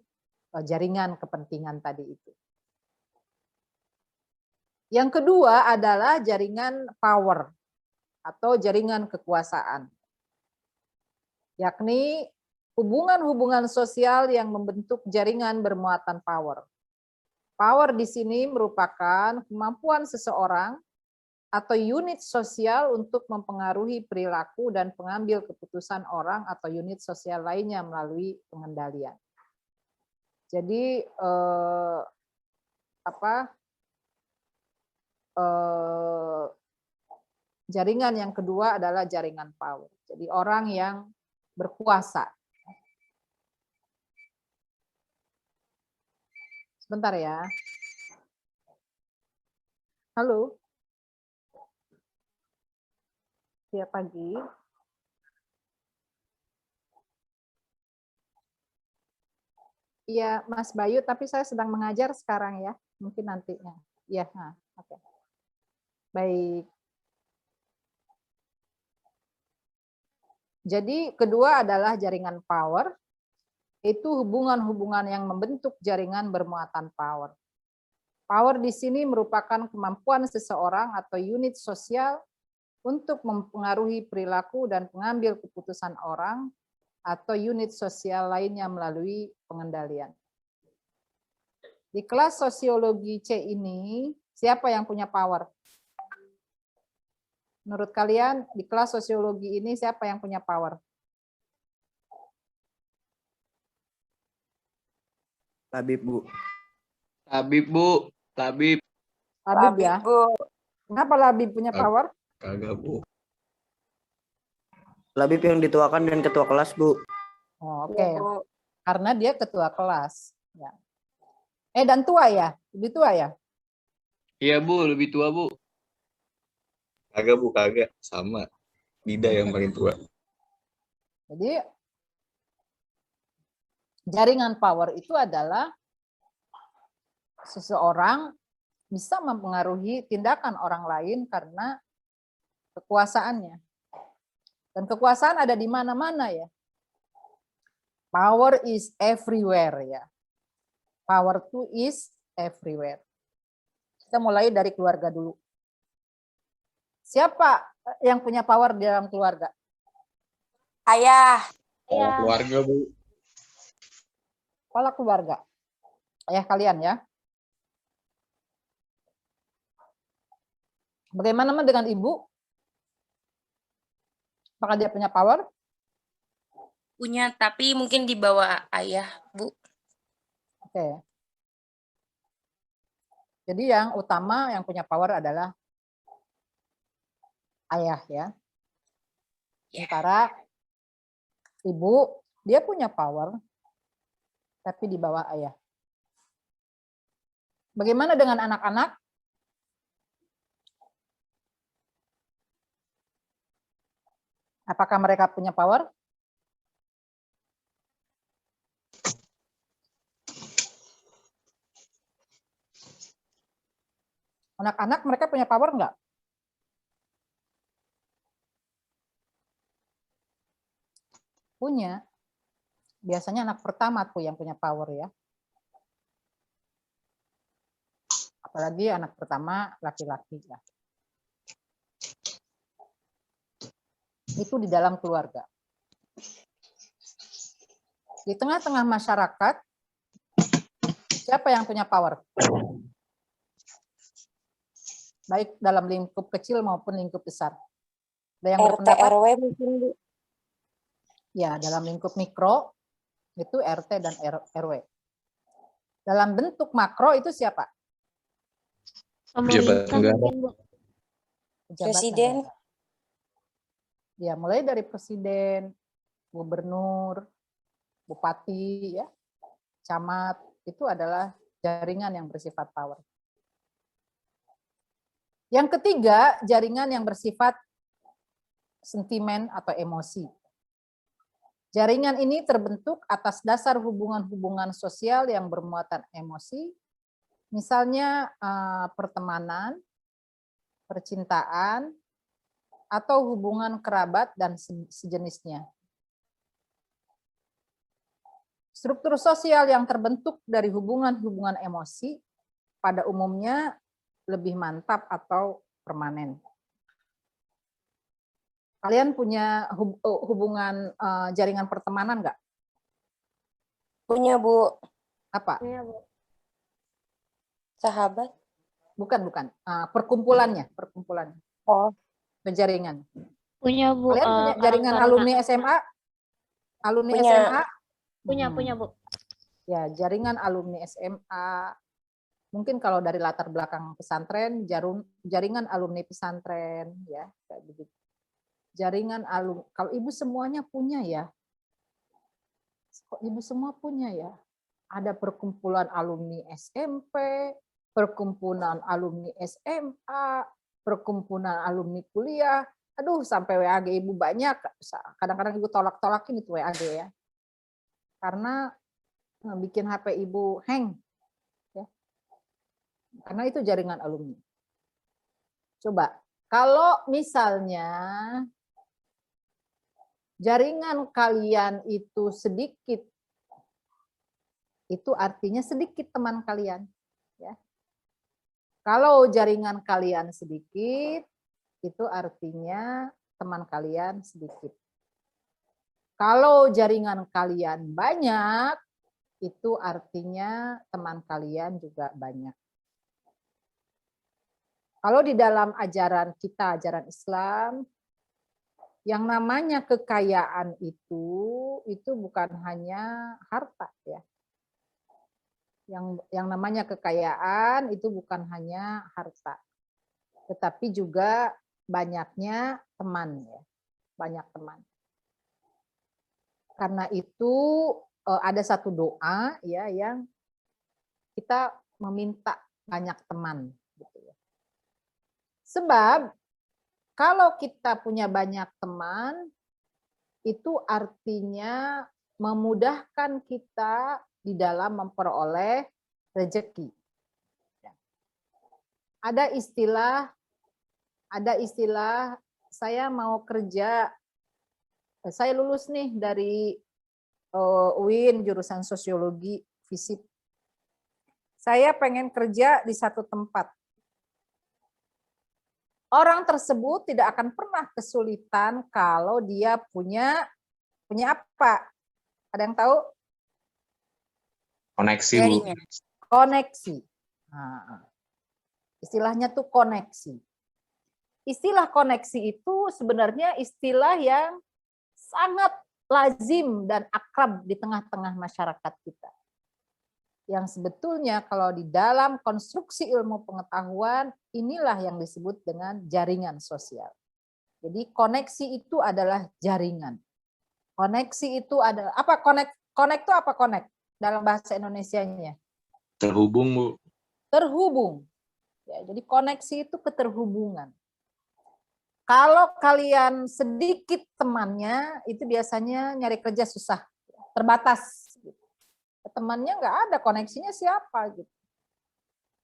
jaringan kepentingan tadi itu. Yang kedua adalah jaringan power atau jaringan kekuasaan, yakni hubungan-hubungan sosial yang membentuk jaringan bermuatan power. Power di sini merupakan kemampuan seseorang atau unit sosial untuk mempengaruhi perilaku dan pengambil keputusan orang atau unit sosial lainnya melalui pengendalian. Jadi jaringan yang kedua adalah jaringan power. Jadi orang yang berkuasa. Sebentar ya. Halo. Ya, pagi. Iya, Mas Bayu, tapi saya sedang mengajar sekarang ya. Mungkin nantinya. Iya, oke. Baik. Jadi kedua adalah jaringan power. Itu hubungan-hubungan yang membentuk jaringan bermuatan power. Power di sini merupakan kemampuan seseorang atau unit sosial untuk mempengaruhi perilaku dan pengambil keputusan orang atau unit sosial lainnya melalui pengendalian. Di kelas sosiologi C ini, siapa yang punya power? Menurut kalian, di kelas sosiologi ini siapa yang punya power? Tabib, Bu. Tabib, Bu. Tabib. Labib ya? Bu. Kenapa Labib punya power? Kagak, Bu. Labib yang dituakan dan ketua kelas, Bu. Oh, oke. Karena dia ketua kelas. Ya. Dan tua ya? Lebih tua ya? Iya, Bu. Lebih tua, Bu. Kagak, Bu. Kagak. Sama. Dida yang paling tua. Jadi, jaringan power itu adalah seseorang bisa mempengaruhi tindakan orang lain karena kekuasaannya. Dan kekuasaan ada di mana-mana ya. Power is everywhere ya. Power to is everywhere. Kita mulai dari keluarga dulu. Siapa yang punya power di dalam keluarga? Ayah. Keluarga, Bu. Kepala keluarga. Ayah kalian ya. Bagaimana dengan ibu? Apakah dia punya power? Punya, tapi mungkin di bawah ayah, Bu. Oke. Jadi yang utama yang punya power adalah ayah ya. Sementara ibu, dia punya power, tapi di bawah ayah. Bagaimana dengan anak-anak? Apakah mereka punya power? Anak-anak mereka punya power enggak? Punya. Biasanya anak pertama tuh yang punya power ya. Apalagi anak pertama laki-laki ya. Itu di dalam keluarga. Di tengah-tengah masyarakat, siapa yang punya power? Baik dalam lingkup kecil maupun lingkup besar. Ada yang berpendapat? RT RW mungkin, Bu. Ya, dalam lingkup mikro itu RT dan RW. Dalam bentuk makro itu siapa? Pemerintah negara. mungkin, Bu. Pejabat Presiden. negara. Ya, mulai dari presiden, gubernur, bupati, ya, camat, itu adalah jaringan yang bersifat power. Yang ketiga, jaringan yang bersifat sentimen atau emosi. Jaringan ini terbentuk atas dasar hubungan-hubungan sosial yang bermuatan emosi, misalnya pertemanan, percintaan, atau hubungan kerabat dan sejenisnya. Struktur sosial yang terbentuk dari hubungan-hubungan emosi pada umumnya lebih mantap atau permanen. Kalian punya hubungan jaringan pertemanan nggak? Punya, Bu. Apa? Punya, Bu. Sahabat. Bukan. Perkumpulannya. Oh. Jaringan. Punya, Bu. Kalian punya jaringan alumni SMA? Alumni Punya. SMA? Punya, Bu. Ya, jaringan alumni SMA. Mungkin kalau dari latar belakang pesantren, jaringan alumni pesantren, ya, kayak begitu. Jaringan alumni. Kalau ibu semuanya punya ya. Ibu semua punya ya. Ada perkumpulan alumni SMP, perkumpulan alumni SMA, perkumpulan alumni kuliah. Aduh, sampai WAG ibu banyak. Kadang-kadang ibu tolak-tolakin itu WAG ya. Karena bikin HP ibu hang. Ya. Karena itu jaringan alumni. Coba, kalau misalnya jaringan kalian itu sedikit, itu artinya sedikit teman kalian. Ya. Kalau jaringan kalian sedikit, itu artinya teman kalian sedikit. Kalau jaringan kalian banyak, itu artinya teman kalian juga banyak. Kalau di dalam ajaran kita, ajaran Islam, yang namanya kekayaan itu bukan hanya harta ya. Yang namanya kekayaan itu bukan hanya harta, tetapi juga banyaknya teman ya, banyak teman. Karena itu ada satu doa ya yang kita meminta banyak teman gitu ya. Sebab kalau kita punya banyak teman itu artinya memudahkan kita di dalam memperoleh rezeki. Ada istilah saya mau kerja, saya lulus nih dari UIN jurusan sosiologi fisip. Saya pengen kerja di satu tempat. Orang tersebut tidak akan pernah kesulitan kalau dia punya apa? Ada yang tahu? Koneksi, Bu. Koneksi. Nah, istilahnya tuh koneksi. Istilah koneksi itu sebenarnya istilah yang sangat lazim dan akrab di tengah-tengah masyarakat kita. Yang sebetulnya kalau di dalam konstruksi ilmu pengetahuan, inilah yang disebut dengan jaringan sosial. Jadi koneksi itu adalah jaringan. Koneksi itu adalah, apa connect itu apa connect dalam bahasa Indonesianya? Terhubung, Bu. Terhubung. Ya, jadi koneksi itu keterhubungan. Kalau kalian sedikit temannya, itu biasanya nyari kerja susah, terbatas. Temannya nggak ada, koneksinya siapa gitu.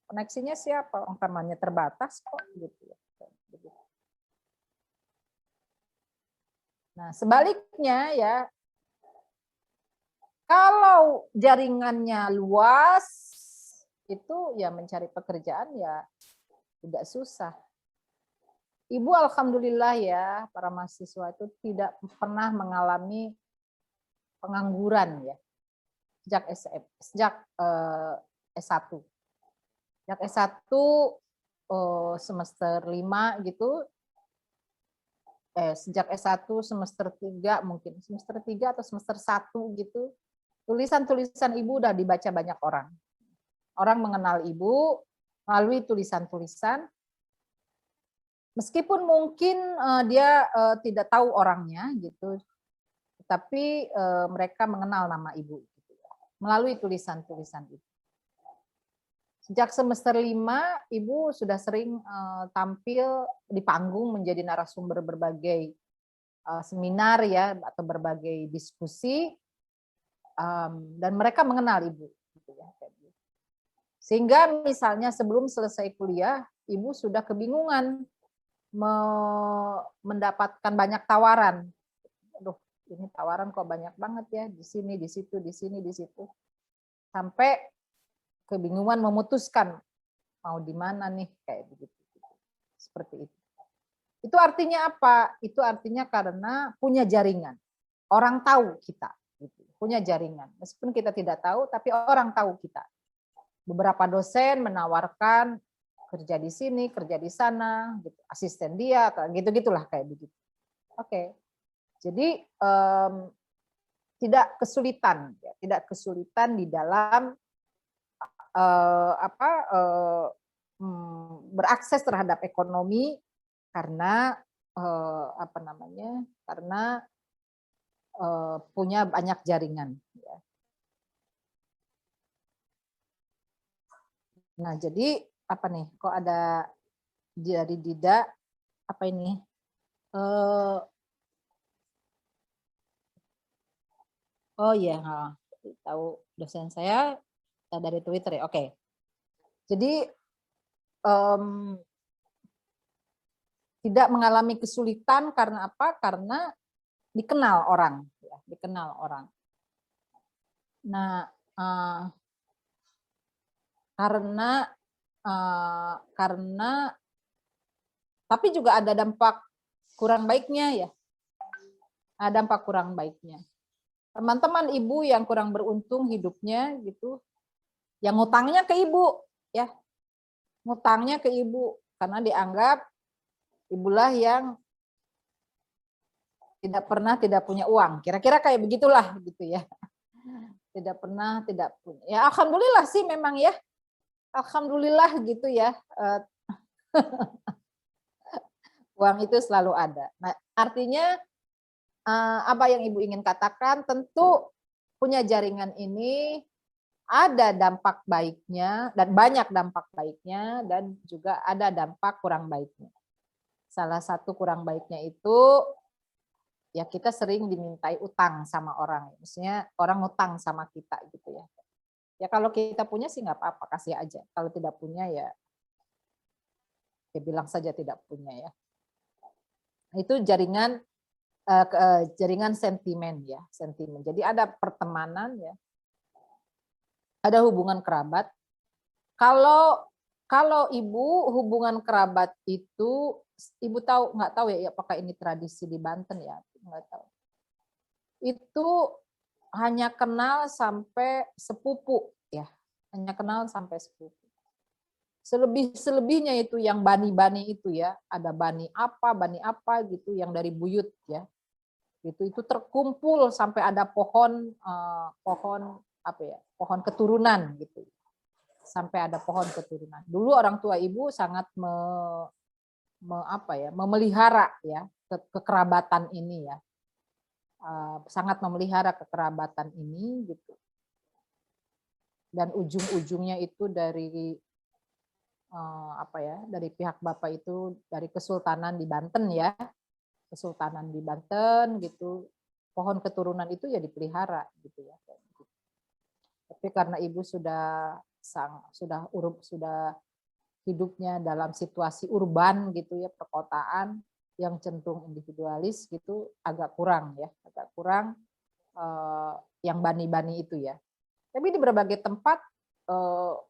Koneksinya siapa? Orang temannya terbatas kok gitu. Nah, sebaliknya ya, kalau jaringannya luas, itu ya mencari pekerjaan ya tidak susah. Ibu alhamdulillah ya, para mahasiswa itu tidak pernah mengalami pengangguran ya. Sejak S1. Sejak S1 semester 5 gitu. Sejak S1 semester 3 mungkin, semester 3 atau semester 1 gitu, tulisan-tulisan Ibu udah dibaca banyak orang. Orang mengenal Ibu melalui tulisan-tulisan, meskipun mungkin dia tidak tahu orangnya gitu, tapi mereka mengenal nama Ibu gitu, melalui tulisan-tulisan itu. Sejak semester 5, Ibu sudah sering tampil di panggung menjadi narasumber berbagai seminar ya atau berbagai diskusi, dan mereka mengenal Ibu. Sehingga misalnya sebelum selesai kuliah, Ibu sudah kebingungan mendapatkan banyak tawaran. Aduh, ini tawaran kok banyak banget ya, di sini, di situ, di sini, di situ. Sampai kebingungan memutuskan mau di mana nih, kayak begitu. Seperti itu. Itu artinya apa? Itu artinya karena punya jaringan. Orang tahu kita, gitu. Punya jaringan. Meskipun kita tidak tahu, tapi orang tahu kita. Beberapa dosen menawarkan kerja di sini, kerja di sana, gitu. Asisten dia, gitu-gitulah kayak begitu. Oke. Jadi tidak kesulitan, ya. Tidak kesulitan di dalam berakses terhadap ekonomi karena karena punya banyak jaringan. Nah, jadi apa nih? Kok ada dari Dida apa ini? Oh iya, tahu dosen saya dari Twitter ya. Oke. Jadi tidak mengalami kesulitan karena apa? Karena dikenal orang, ya, dikenal orang. Nah, karena tapi juga ada dampak kurang baiknya ya. Ada dampak kurang baiknya. Teman-teman ibu yang kurang beruntung hidupnya gitu, yang ngutangnya ke ibu, ya, ngutangnya ke ibu karena dianggap ibulah yang tidak pernah tidak punya uang. Kira-kira kayak begitulah gitu ya. Tidak pernah tidak punya. Ya alhamdulillah sih memang ya. Alhamdulillah gitu ya. Uang itu selalu ada. Nah, artinya apa yang Ibu ingin katakan, tentu punya jaringan ini ada dampak baiknya dan banyak dampak baiknya dan juga ada dampak kurang baiknya. Salah satu kurang baiknya itu ya kita sering dimintai utang sama orang. Maksudnya orang utang sama kita gitu ya. Ya kalau kita punya sih nggak apa-apa, kasih aja. Kalau tidak punya ya bilang saja tidak punya ya. Itu jaringan jaringan sentimen ya, sentimen. Jadi ada pertemanan ya, ada hubungan kerabat. Kalau ibu hubungan kerabat itu, ibu tahu nggak tahu ya apakah ini tradisi di Banten ya, nggak tahu. Itu hanya kenal sampai sepupu ya, hanya kenal sampai sepupu. Selebihnya itu yang bani-bani itu ya, ada bani apa gitu yang dari buyut ya. Itu terkumpul sampai ada pohon apa ya, pohon keturunan gitu. Sampai ada pohon keturunan. Dulu orang tua ibu sangat memelihara ya kekerabatan ini ya. Sangat memelihara kekerabatan ini gitu. Dan ujung-ujungnya itu dari dari pihak bapak itu dari Kesultanan di Banten ya, Kesultanan di Banten gitu, pohon keturunan itu ya dipelihara gitu ya. Tapi karena ibu sudah hidupnya dalam situasi urban gitu ya, perkotaan yang cenderung individualis gitu, agak kurang yang bani-bani itu ya. Tapi di berbagai tempat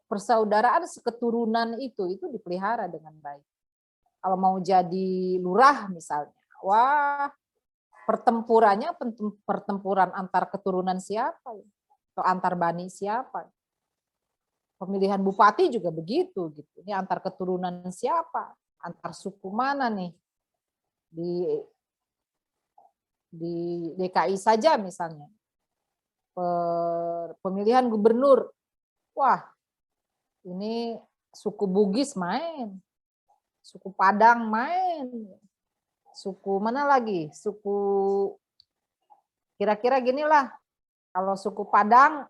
persaudaraan seketurunan itu dipelihara dengan baik. Kalau mau jadi lurah misalnya, wah pertempuran antar keturunan siapa ya? Atau antar bani siapa? Pemilihan bupati juga begitu gitu. Ini antar keturunan siapa? Antar suku mana nih? Di DKI saja misalnya. Pemilihan gubernur. Wah, ini suku Bugis main, suku Padang main, suku mana lagi? Suku kira-kira ginilah, kalau suku Padang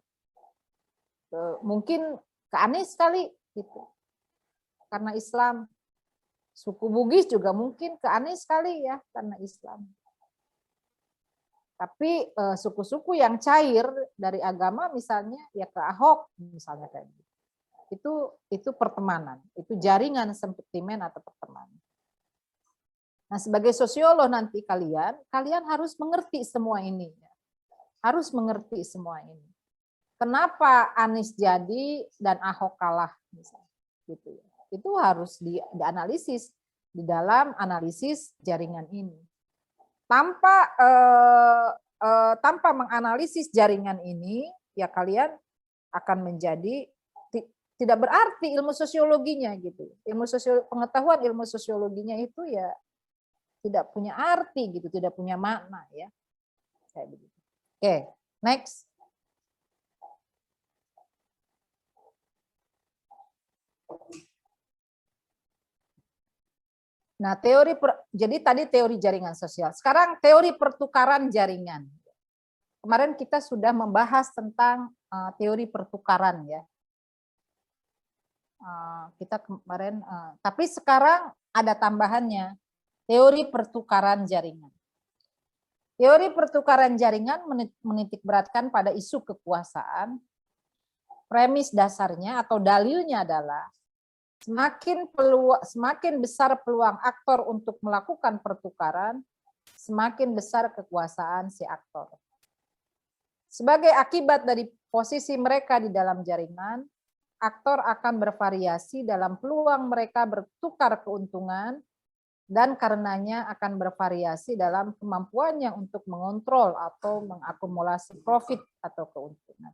mungkin ke Anies kali gitu, karena Islam. Suku Bugis juga mungkin ke Anies kali ya, karena Islam. Tapi suku-suku yang cair dari agama misalnya ya ke Ahok misalnya kayak gitu. Itu pertemanan, itu jaringan sentimen atau pertemanan. Nah, sebagai sosiolog nanti kalian harus mengerti semua ini. Harus mengerti semua ini. Kenapa Anies jadi dan Ahok kalah misalnya gitu ya. Itu harus dianalisis di dalam analisis jaringan ini. Tanpa menganalisis jaringan ini, ya kalian akan menjadi tidak berarti ilmu sosiologinya gitu. Pengetahuan ilmu sosiologinya itu ya tidak punya arti gitu, tidak punya makna ya. Kayak begitu. Oke, next. Nah, jadi tadi teori jaringan sosial. Sekarang teori pertukaran jaringan. Kemarin kita sudah membahas tentang teori pertukaran ya. Kita kemarin, tapi sekarang ada tambahannya, teori pertukaran jaringan. Teori pertukaran jaringan menitikberatkan pada isu kekuasaan. Premis dasarnya atau dalilnya adalah semakin besar peluang aktor untuk melakukan pertukaran, semakin besar kekuasaan si aktor. Sebagai akibat dari posisi mereka di dalam jaringan, aktor akan bervariasi dalam peluang mereka bertukar keuntungan dan karenanya akan bervariasi dalam kemampuannya untuk mengontrol atau mengakumulasi profit atau keuntungan.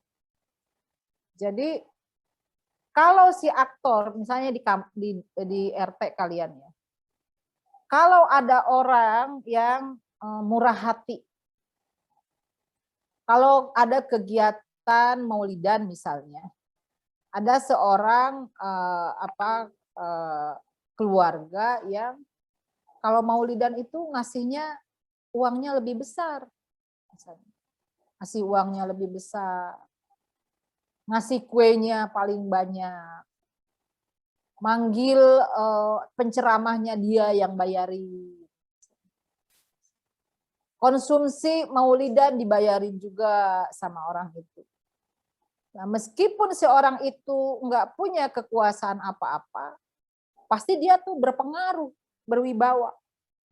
Jadi kalau si aktor, misalnya di RT kalian ya, kalau ada orang yang murah hati, kalau ada kegiatan maulidan misalnya, ada seorang keluarga yang kalau maulidan itu ngasihnya uangnya lebih besar, misalnya. Ngasih uangnya lebih besar, ngasih kuenya paling banyak, manggil penceramahnya dia yang bayarin, konsumsi maulidan dibayarin juga sama orang itu. Nah, meskipun seorang itu nggak punya kekuasaan apa-apa, pasti dia tuh berpengaruh, berwibawa.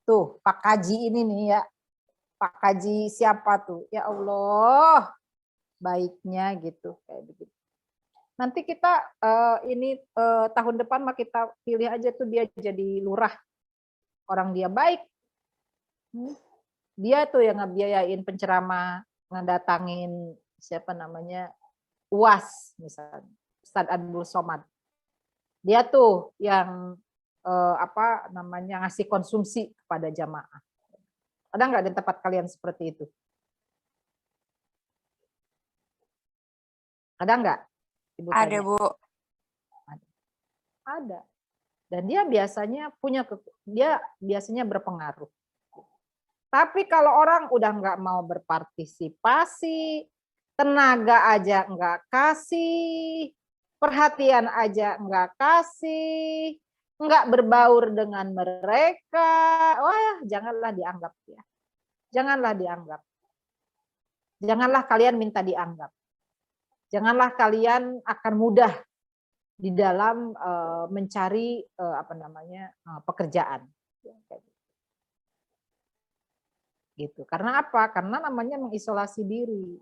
Tuh, Pak Kaji ini nih ya, Pak Kaji siapa tuh? Ya Allah, baiknya gitu kayak begitu. Nanti kita tahun depan mah kita pilih aja tuh dia jadi lurah. Orang dia baik. Dia tuh yang ngebiayain penceramah, ngedatangin siapa namanya? UAS misalnya. Ustadz Abdul Somad. Dia tuh yang ngasih konsumsi kepada jamaah. Ada nggak di tempat kalian seperti itu? Ada nggak? Ibu Ada, tanya. Bu. Ada. Dan dia biasanya berpengaruh. Tapi kalau orang udah nggak mau berpartisipasi, tenaga aja nggak kasih, perhatian aja nggak kasih, nggak berbaur dengan mereka, wah janganlah dianggap ya. Janganlah dianggap. Janganlah kalian minta dianggap. Janganlah kalian akan mudah di dalam mencari pekerjaan. Gitu. Karena apa? Karena namanya mengisolasi diri.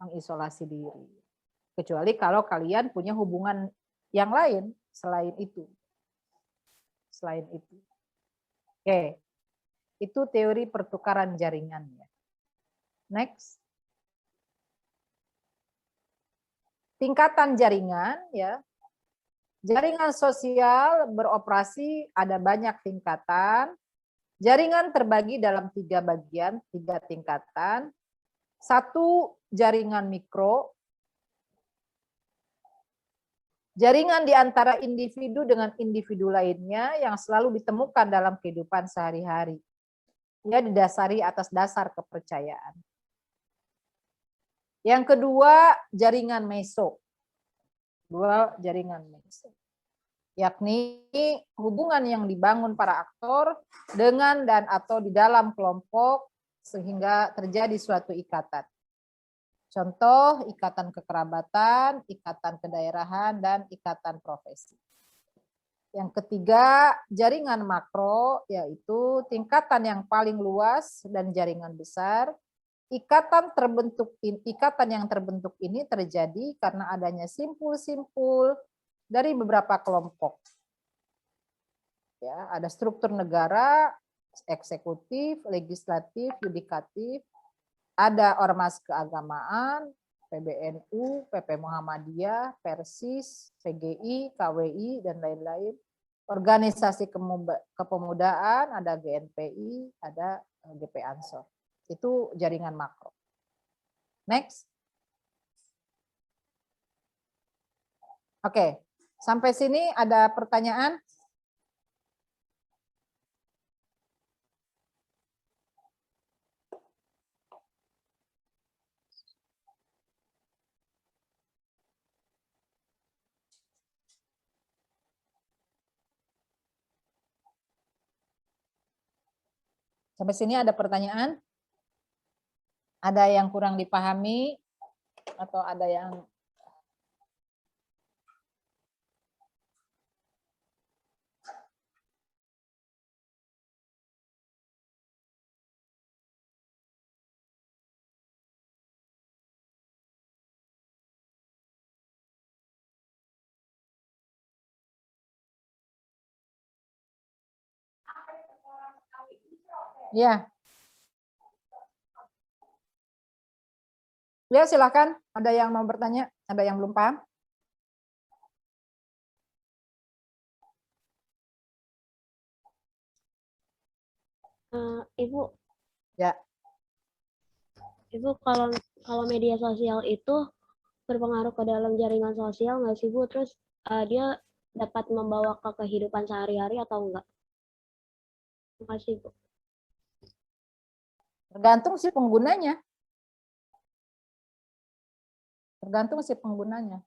Mengisolasi diri. Kecuali kalau kalian punya hubungan yang lain selain itu. Selain itu. Oke. Itu teori pertukaran jaringan ya. Next. Tingkatan jaringan ya. Jaringan sosial beroperasi ada banyak tingkatan. Jaringan terbagi dalam 3 bagian, 3 tingkatan. 1, jaringan mikro. Jaringan di antara individu dengan individu lainnya yang selalu ditemukan dalam kehidupan sehari-hari. Ia didasari atas dasar kepercayaan. Yang kedua, jaringan meso. 2 jaringan meso. Yakni hubungan yang dibangun para aktor dengan dan atau di dalam kelompok sehingga terjadi suatu ikatan. Contoh, ikatan kekerabatan, ikatan kedaerahan, dan ikatan profesi. Yang ketiga, jaringan makro, yaitu tingkatan yang paling luas dan jaringan besar. Ikatan yang terbentuk ini terjadi karena adanya simpul-simpul dari beberapa kelompok. Ya, ada struktur negara, eksekutif, legislatif, yudikatif, ada ormas keagamaan, PBNU, PP Muhammadiyah, Persis, PGI, KWI, dan lain-lain. Organisasi kepemudaan, ada GNPI, ada GP Ansor. Itu jaringan makro. Next. Oke, sampai sini ada pertanyaan? Sampai sini ada pertanyaan? Ada yang kurang dipahami atau ada yang Ya. Ya, silakan. Ada yang mau bertanya? Ada yang belum paham? Ibu, Ya. Ibu kalau media sosial itu berpengaruh ke dalam jaringan sosial nggak sih, Bu? Terus dia dapat membawa ke kehidupan sehari-hari atau enggak? Terima kasih, Bu. Tergantung si penggunanya. Tergantung si penggunanya.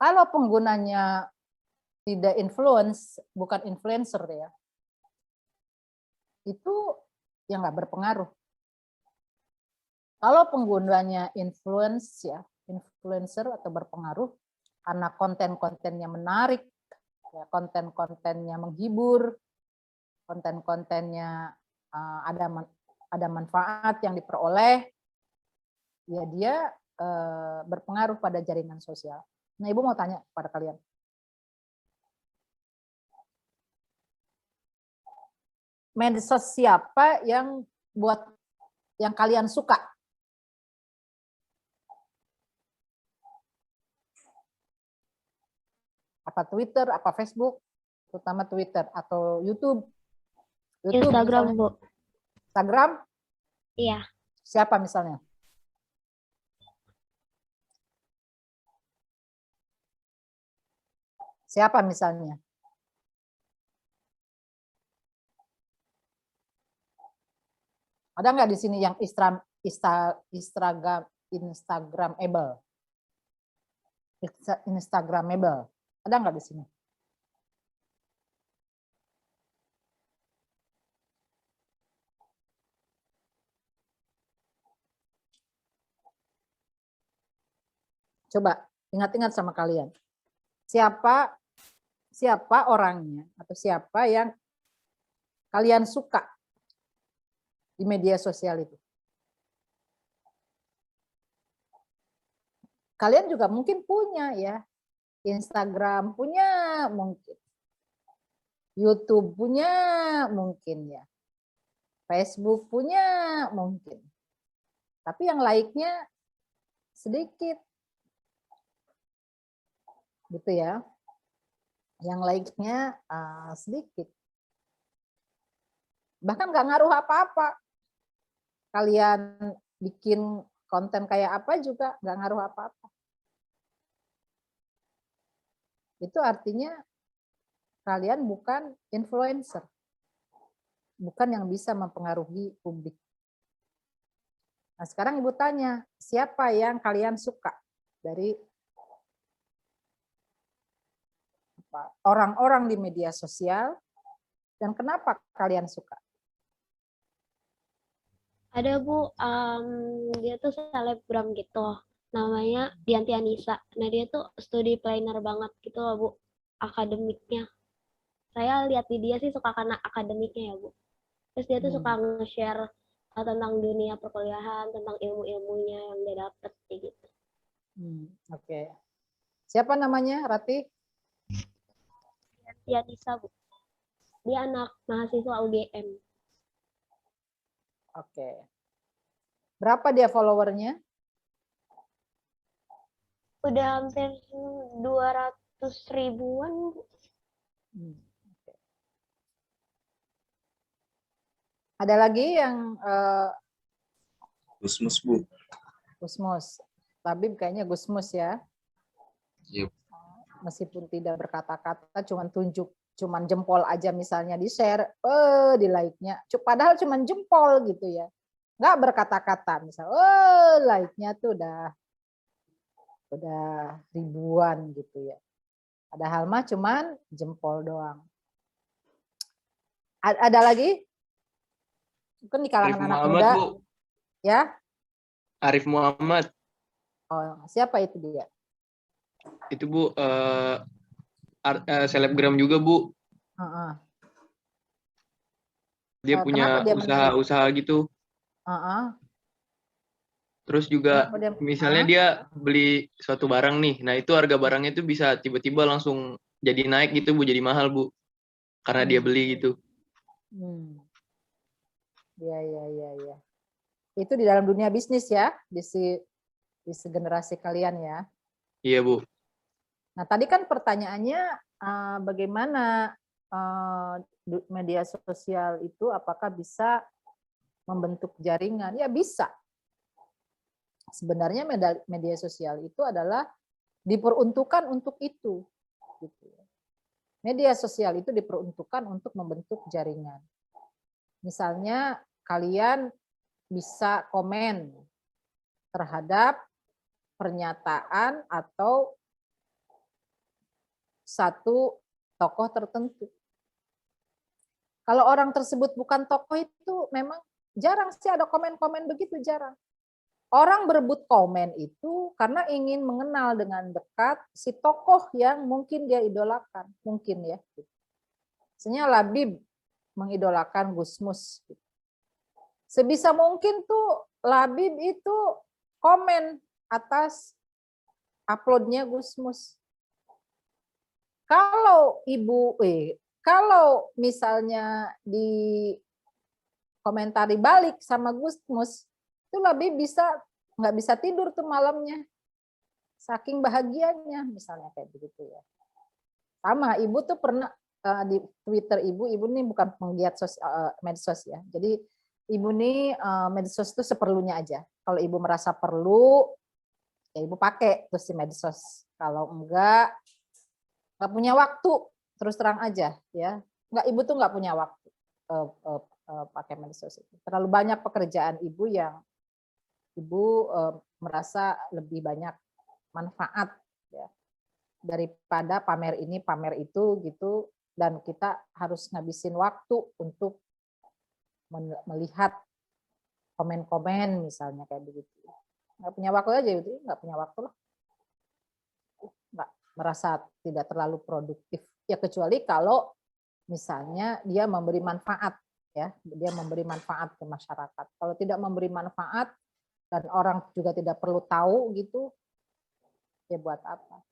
Kalau penggunanya tidak influence, bukan influencer ya, itu yang nggak berpengaruh. Kalau penggunanya influence ya, influencer atau berpengaruh karena konten-kontennya menarik, ya, konten-kontennya menghibur, konten-kontennya ada manfaat yang diperoleh, ya dia berpengaruh pada jaringan sosial. Nah, Ibu mau tanya pada kalian. Medsos siapa yang kalian suka? Apa Twitter, apa Facebook, terutama Twitter atau YouTube? Instagram, misalnya. Bu. Instagram? Iya. Siapa misalnya? Siapa misalnya? Ada nggak di sini yang Instagramable? Instagramable. Ada nggak di sini? Coba ingat-ingat sama kalian. Siapa orangnya atau siapa yang kalian suka di media sosial itu? Kalian juga mungkin punya ya. Instagram punya mungkin. YouTube punya mungkin ya. Facebook punya mungkin. Tapi yang like-nya sedikit. Gitu ya. Yang like-nya sedikit. Bahkan nggak ngaruh apa-apa. Kalian bikin konten kayak apa juga nggak ngaruh apa-apa. Itu artinya kalian bukan influencer. Bukan yang bisa mempengaruhi publik. Nah, sekarang Ibu tanya, siapa yang kalian suka dari orang-orang di media sosial dan kenapa kalian suka? Ada, Bu, dia tuh selebgram gitu. Namanya Dianti Anissa. Nah, dia tuh studi planner banget gitu loh, Bu. Akademiknya. Saya lihat di dia sih suka karena akademiknya ya, Bu. Terus dia tuh suka nge-share tentang dunia perkuliahan, tentang ilmu-ilmunya yang dia dapet gitu. Oke. Siapa namanya, Rati? Dianti Anissa, Bu. Dia anak mahasiswa UGM. Oke. Berapa dia followernya? Udah hampir 200 ribuan, Bu. Ada lagi yang Gusmus, Bu. Gusmus. Tabib kayaknya Gusmus ya. Yep. Meskipun tidak berkata-kata, cuman jempol aja misalnya di-share, di like-nya. Padahal cuman jempol gitu ya. Nggak berkata-kata. Misal, like-nya tuh udah ribuan gitu ya. Padahal mah cuman jempol doang. Ada lagi? Kan di kalangan anak muda. Bu. Ya? Arif Muhammad. Oh, siapa itu dia? Itu, Bu, selebgram juga, Bu. Dia punya usaha-usaha gitu. Terus juga misalnya dia beli suatu barang nih, nah itu harga barangnya itu bisa tiba-tiba langsung jadi naik gitu, Bu, jadi mahal, Bu. Karena dia beli gitu. Ya, ya, ya, ya. Itu di dalam dunia bisnis ya, di generasi kalian ya. Iya, Bu. Nah, tadi kan pertanyaannya bagaimana media sosial itu apakah bisa membentuk jaringan? Ya bisa. Sebenarnya media sosial itu adalah diperuntukkan untuk itu. Gitu. Media sosial itu diperuntukkan untuk membentuk jaringan. Misalnya kalian bisa komen terhadap pernyataan atau satu tokoh tertentu. Kalau orang tersebut bukan tokoh itu memang jarang sih ada komen-komen begitu, jarang. Orang berebut komen itu karena ingin mengenal dengan dekat si tokoh yang mungkin dia idolakan, mungkin ya. Misalnya Labib mengidolakan Gusmus. Sebisa mungkin tuh Labib itu komen atas uploadnya Gusmus. Kalau kalau misalnya di komentari balik sama Gusmus, itu Labib nggak bisa tidur tuh malamnya, saking bahagianya, misalnya kayak begitu ya. Sama, Ibu tuh pernah di Twitter Ibu ini bukan penggiat medsos ya. Jadi Ibu nih medsos itu seperlunya aja. Kalau Ibu merasa perlu, ya Ibu pakai terus di medsos. Kalau enggak punya waktu, terus terang aja ya. Ibu tuh nggak punya waktu pakai medsos itu. Terlalu banyak pekerjaan Ibu yang Ibu merasa lebih banyak manfaat ya daripada pamer ini pamer itu gitu, dan kita harus ngabisin waktu untuk melihat komen-komen misalnya kayak begitu. Nggak punya waktu aja itu, nggak punya waktu lah. Nggak merasa tidak terlalu produktif ya, kecuali kalau misalnya dia memberi manfaat ya, dia memberi manfaat ke masyarakat. Kalau tidak memberi manfaat dan orang juga tidak perlu tahu gitu, ya buat apa?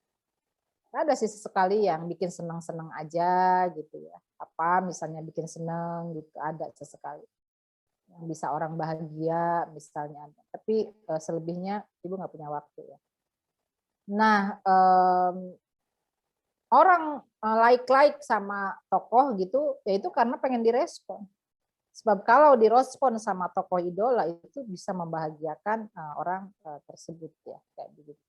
Ada sih sesekali yang bikin senang-senang aja gitu ya. Apa misalnya bikin senang gitu, ada sesekali. Yang bisa orang bahagia misalnya. Tapi selebihnya Ibu nggak punya waktu ya. Nah, orang like sama tokoh gitu, ya itu karena pengen direspon. Sebab kalau direspon sama tokoh idola itu bisa membahagiakan orang tersebut ya, kayak begitu.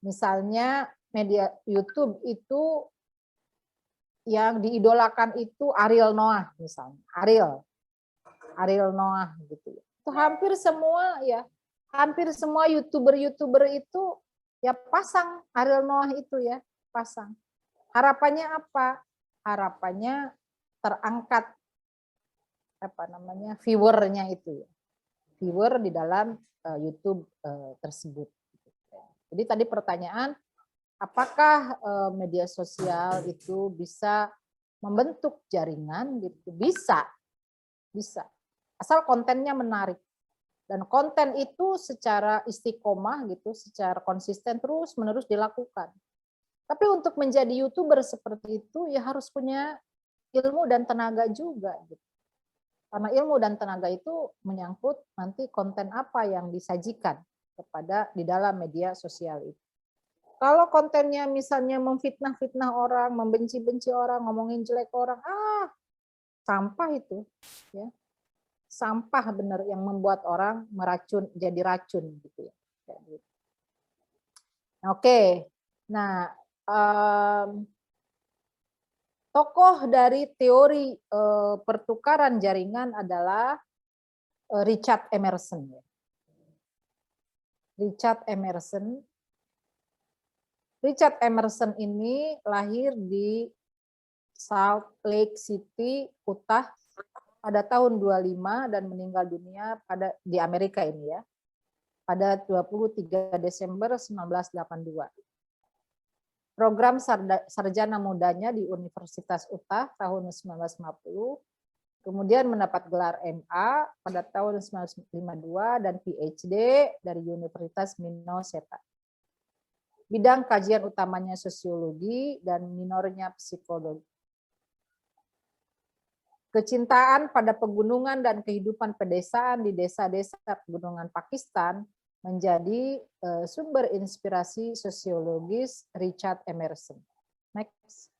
Misalnya media YouTube itu yang diidolakan itu Ariel Noah misalnya, Ariel Noah gitu. Itu hampir semua ya, hampir semua YouTuber itu ya pasang Ariel Noah itu ya, pasang. Harapannya apa? Harapannya terangkat viewernya itu ya, viewer di dalam YouTube tersebut. Jadi tadi pertanyaan, apakah media sosial itu bisa membentuk jaringan gitu? Bisa, asal kontennya menarik, dan konten itu secara istiqomah gitu, secara konsisten terus menerus dilakukan. Tapi untuk menjadi YouTuber seperti itu ya harus punya ilmu dan tenaga juga gitu. Karena ilmu dan tenaga itu menyangkut nanti konten apa yang disajikan kepada di dalam media sosial itu. Kalau kontennya misalnya memfitnah-fitnah orang, membenci-benci orang, ngomongin jelek orang, sampah itu, ya, sampah benar yang membuat orang jadi racun gitu ya. Oke, nah tokoh dari teori pertukaran jaringan adalah Richard Emerson. Richard Emerson ini lahir di Salt Lake City, Utah pada tahun 25 dan meninggal dunia di Amerika ini ya, pada 23 Desember 1982. Program sarjana mudanya di Universitas Utah tahun 1950, kemudian mendapat gelar MA pada tahun 1952 dan PhD dari Universitas Minnesota. Bidang kajian utamanya sosiologi dan minornya psikologi. Kecintaan pada pegunungan dan kehidupan pedesaan di desa-desa pegunungan Pakistan menjadi sumber inspirasi sosiologis Richard Emerson. Next.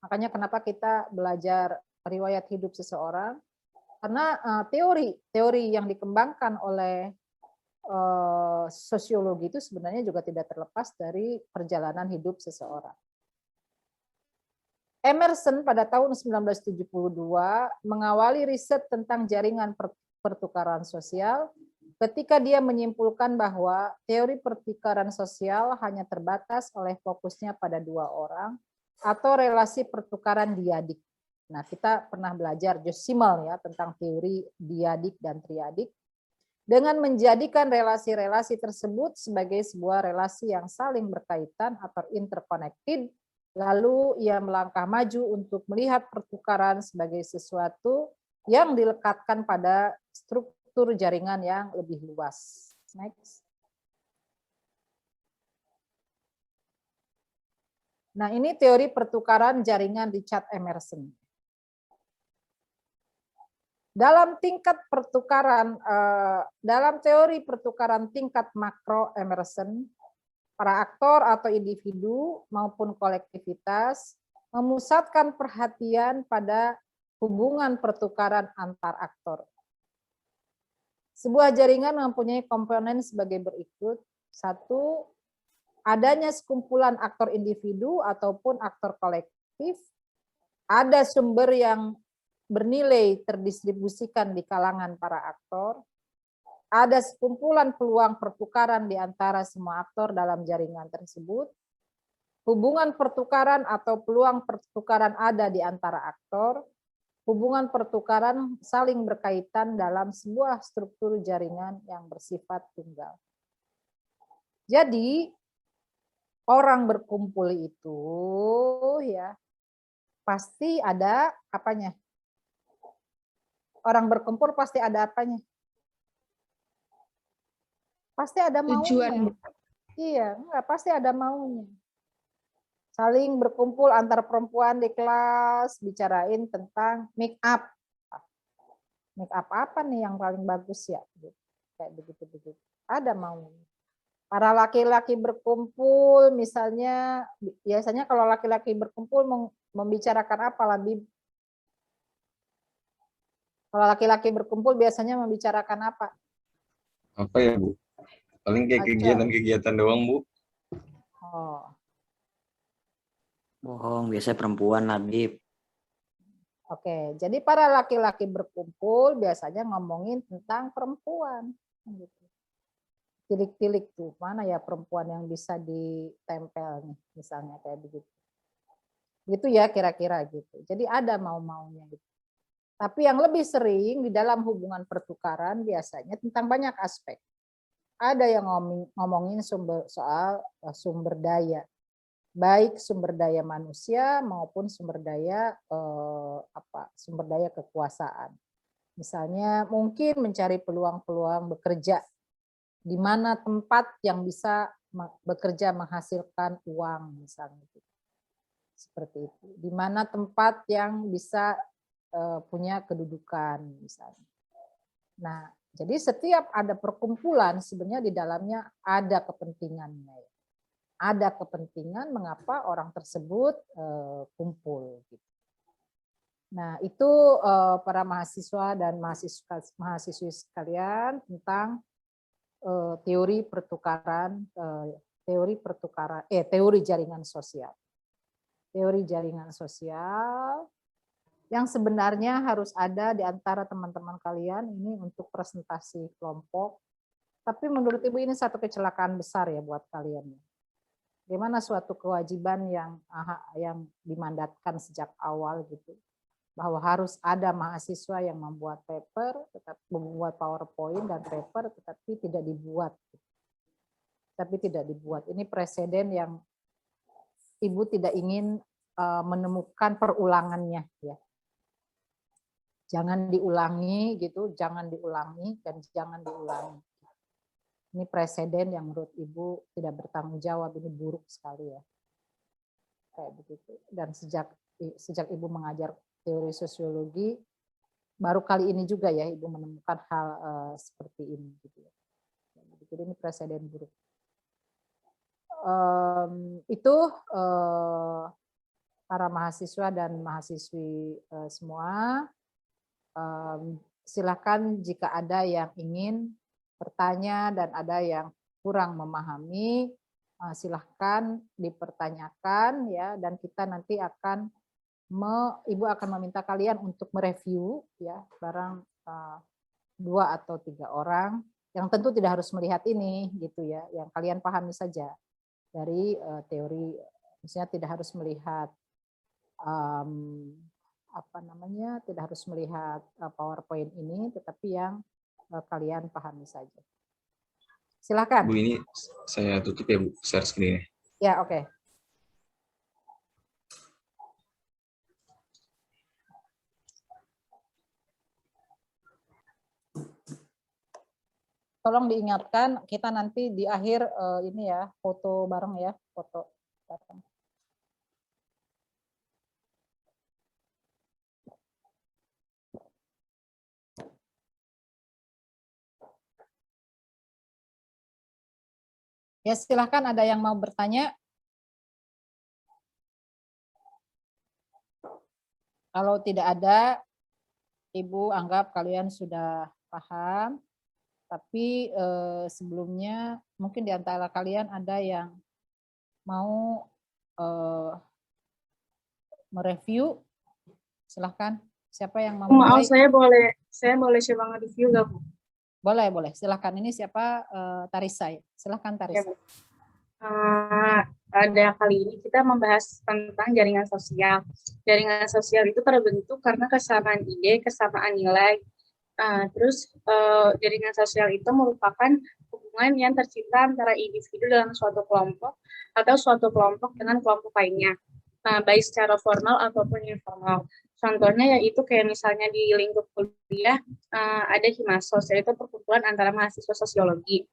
Makanya kenapa kita belajar riwayat hidup seseorang? Karena teori yang dikembangkan oleh sosiologi itu sebenarnya juga tidak terlepas dari perjalanan hidup seseorang. Emerson pada tahun 1972 mengawali riset tentang jaringan pertukaran sosial ketika dia menyimpulkan bahwa teori pertukaran sosial hanya terbatas oleh fokusnya pada dua orang atau relasi pertukaran diadik. Nah, kita pernah belajar Josh Simmel ya tentang teori diadik dan triadik dengan menjadikan relasi-relasi tersebut sebagai sebuah relasi yang saling berkaitan atau interconnected. Lalu ia melangkah maju untuk melihat pertukaran sebagai sesuatu yang dilekatkan pada struktur jaringan yang lebih luas. Next. Nah, ini teori pertukaran jaringan Richard Emerson. Dalam teori pertukaran tingkat makro Emerson, para aktor atau individu maupun kolektivitas memusatkan perhatian pada hubungan pertukaran antar aktor. Sebuah jaringan mempunyai komponen sebagai berikut. 1. Adanya sekumpulan aktor individu ataupun aktor kolektif. Ada sumber yang bernilai terdistribusikan di kalangan para aktor. Ada sekumpulan peluang pertukaran di antara semua aktor dalam jaringan tersebut. Hubungan pertukaran atau peluang pertukaran ada di antara aktor. Hubungan pertukaran saling berkaitan dalam sebuah struktur jaringan yang bersifat tunggal. Jadi, orang berkumpul itu ya pasti ada apanya? Orang berkumpul pasti ada apanya? Pasti ada maunya. Iya, enggak, pasti ada maunya. Saling berkumpul antar perempuan di kelas, bicarain tentang make up. Make up apa nih yang paling bagus ya? Kayak begitu-begitu. Ada maunya. Para laki-laki berkumpul, misalnya, biasanya kalau laki-laki berkumpul membicarakan apa lebih? Kalau laki-laki berkumpul biasanya membicarakan apa? Apa ya, Bu? Paling kayak kegiatan-kegiatan doang, Bu. Oh. Bohong, biasanya perempuan, Habib. Oke, jadi para laki-laki berkumpul biasanya ngomongin tentang perempuan. Gitu. Tilik-tilik tuh, mana ya perempuan yang bisa ditempel nih, misalnya kayak begitu. Gitu ya kira-kira gitu. Jadi ada mau-maunya gitu. Tapi yang lebih sering di dalam hubungan pertukaran biasanya tentang banyak aspek. Ada yang ngomongin soal sumber daya, baik sumber daya manusia maupun sumber daya kekuasaan. Misalnya mungkin mencari peluang-peluang bekerja, di mana tempat yang bisa bekerja menghasilkan uang misalnya. Seperti itu. Di mana tempat yang bisa punya kedudukan misalnya. Nah, jadi setiap ada perkumpulan sebenarnya di dalamnya ada kepentingannya. Ada kepentingan mengapa orang tersebut kumpul. Nah, itu para mahasiswa dan mahasiswi sekalian tentang teori jaringan sosial. Teori jaringan sosial yang sebenarnya harus ada di antara teman-teman kalian ini untuk presentasi kelompok. Tapi menurut Ibu ini satu kecelakaan besar ya buat kalian. Bagaimana suatu kewajiban yang dimandatkan sejak awal gitu, bahwa harus ada mahasiswa yang membuat paper, membuat PowerPoint dan paper, tetapi tidak dibuat. Ini presiden yang Ibu tidak ingin menemukan perulangannya ya. Jangan diulangi gitu, jangan diulangi dan jangan diulangi. Ini presiden yang menurut Ibu tidak bertanggung jawab, ini buruk sekali ya. kayak begitu. Dan sejak Ibu mengajar teori sosiologi, baru kali ini juga ya Ibu menemukan hal seperti ini gitu ya. Jadi ini presiden buruk. Itu para mahasiswa dan mahasiswi semua, silakan jika ada yang ingin bertanya dan ada yang kurang memahami, silahkan dipertanyakan ya, dan kita nanti akan Ibu akan meminta kalian untuk mereview ya barang 2 atau 3 orang yang tentu tidak harus melihat ini gitu ya, yang kalian pahami saja dari teori, misalnya tidak harus melihat tidak harus melihat PowerPoint ini, tetapi yang kalian pahami saja. Silakan. Bu, ini saya tutup ya Bu, share screen-nya. Ya, oke. Tolong diingatkan, kita nanti di akhir ini ya, foto bareng ya, foto bareng. Ya, silahkan ada yang mau bertanya. Kalau tidak ada, Ibu anggap kalian sudah paham. Tapi sebelumnya mungkin di antara kalian ada yang mau mereview. Silahkan. Siapa yang mau Maaf, mulai? saya boleh coba nge-review nggak Bu? Boleh. Silahkan. Ini siapa? Tarisa. Silahkan Tarisa. Ya, pada kali ini kita membahas tentang jaringan sosial. Jaringan sosial itu terbentuk karena kesamaan ide, kesamaan nilai. Jaringan sosial itu merupakan hubungan yang tercipta antara individu dalam suatu kelompok atau suatu kelompok dengan kelompok lainnya, baik secara formal ataupun informal. Contohnya yaitu kayak misalnya di lingkup kuliah ada Himasos, yaitu perkumpulan antara mahasiswa sosiologi.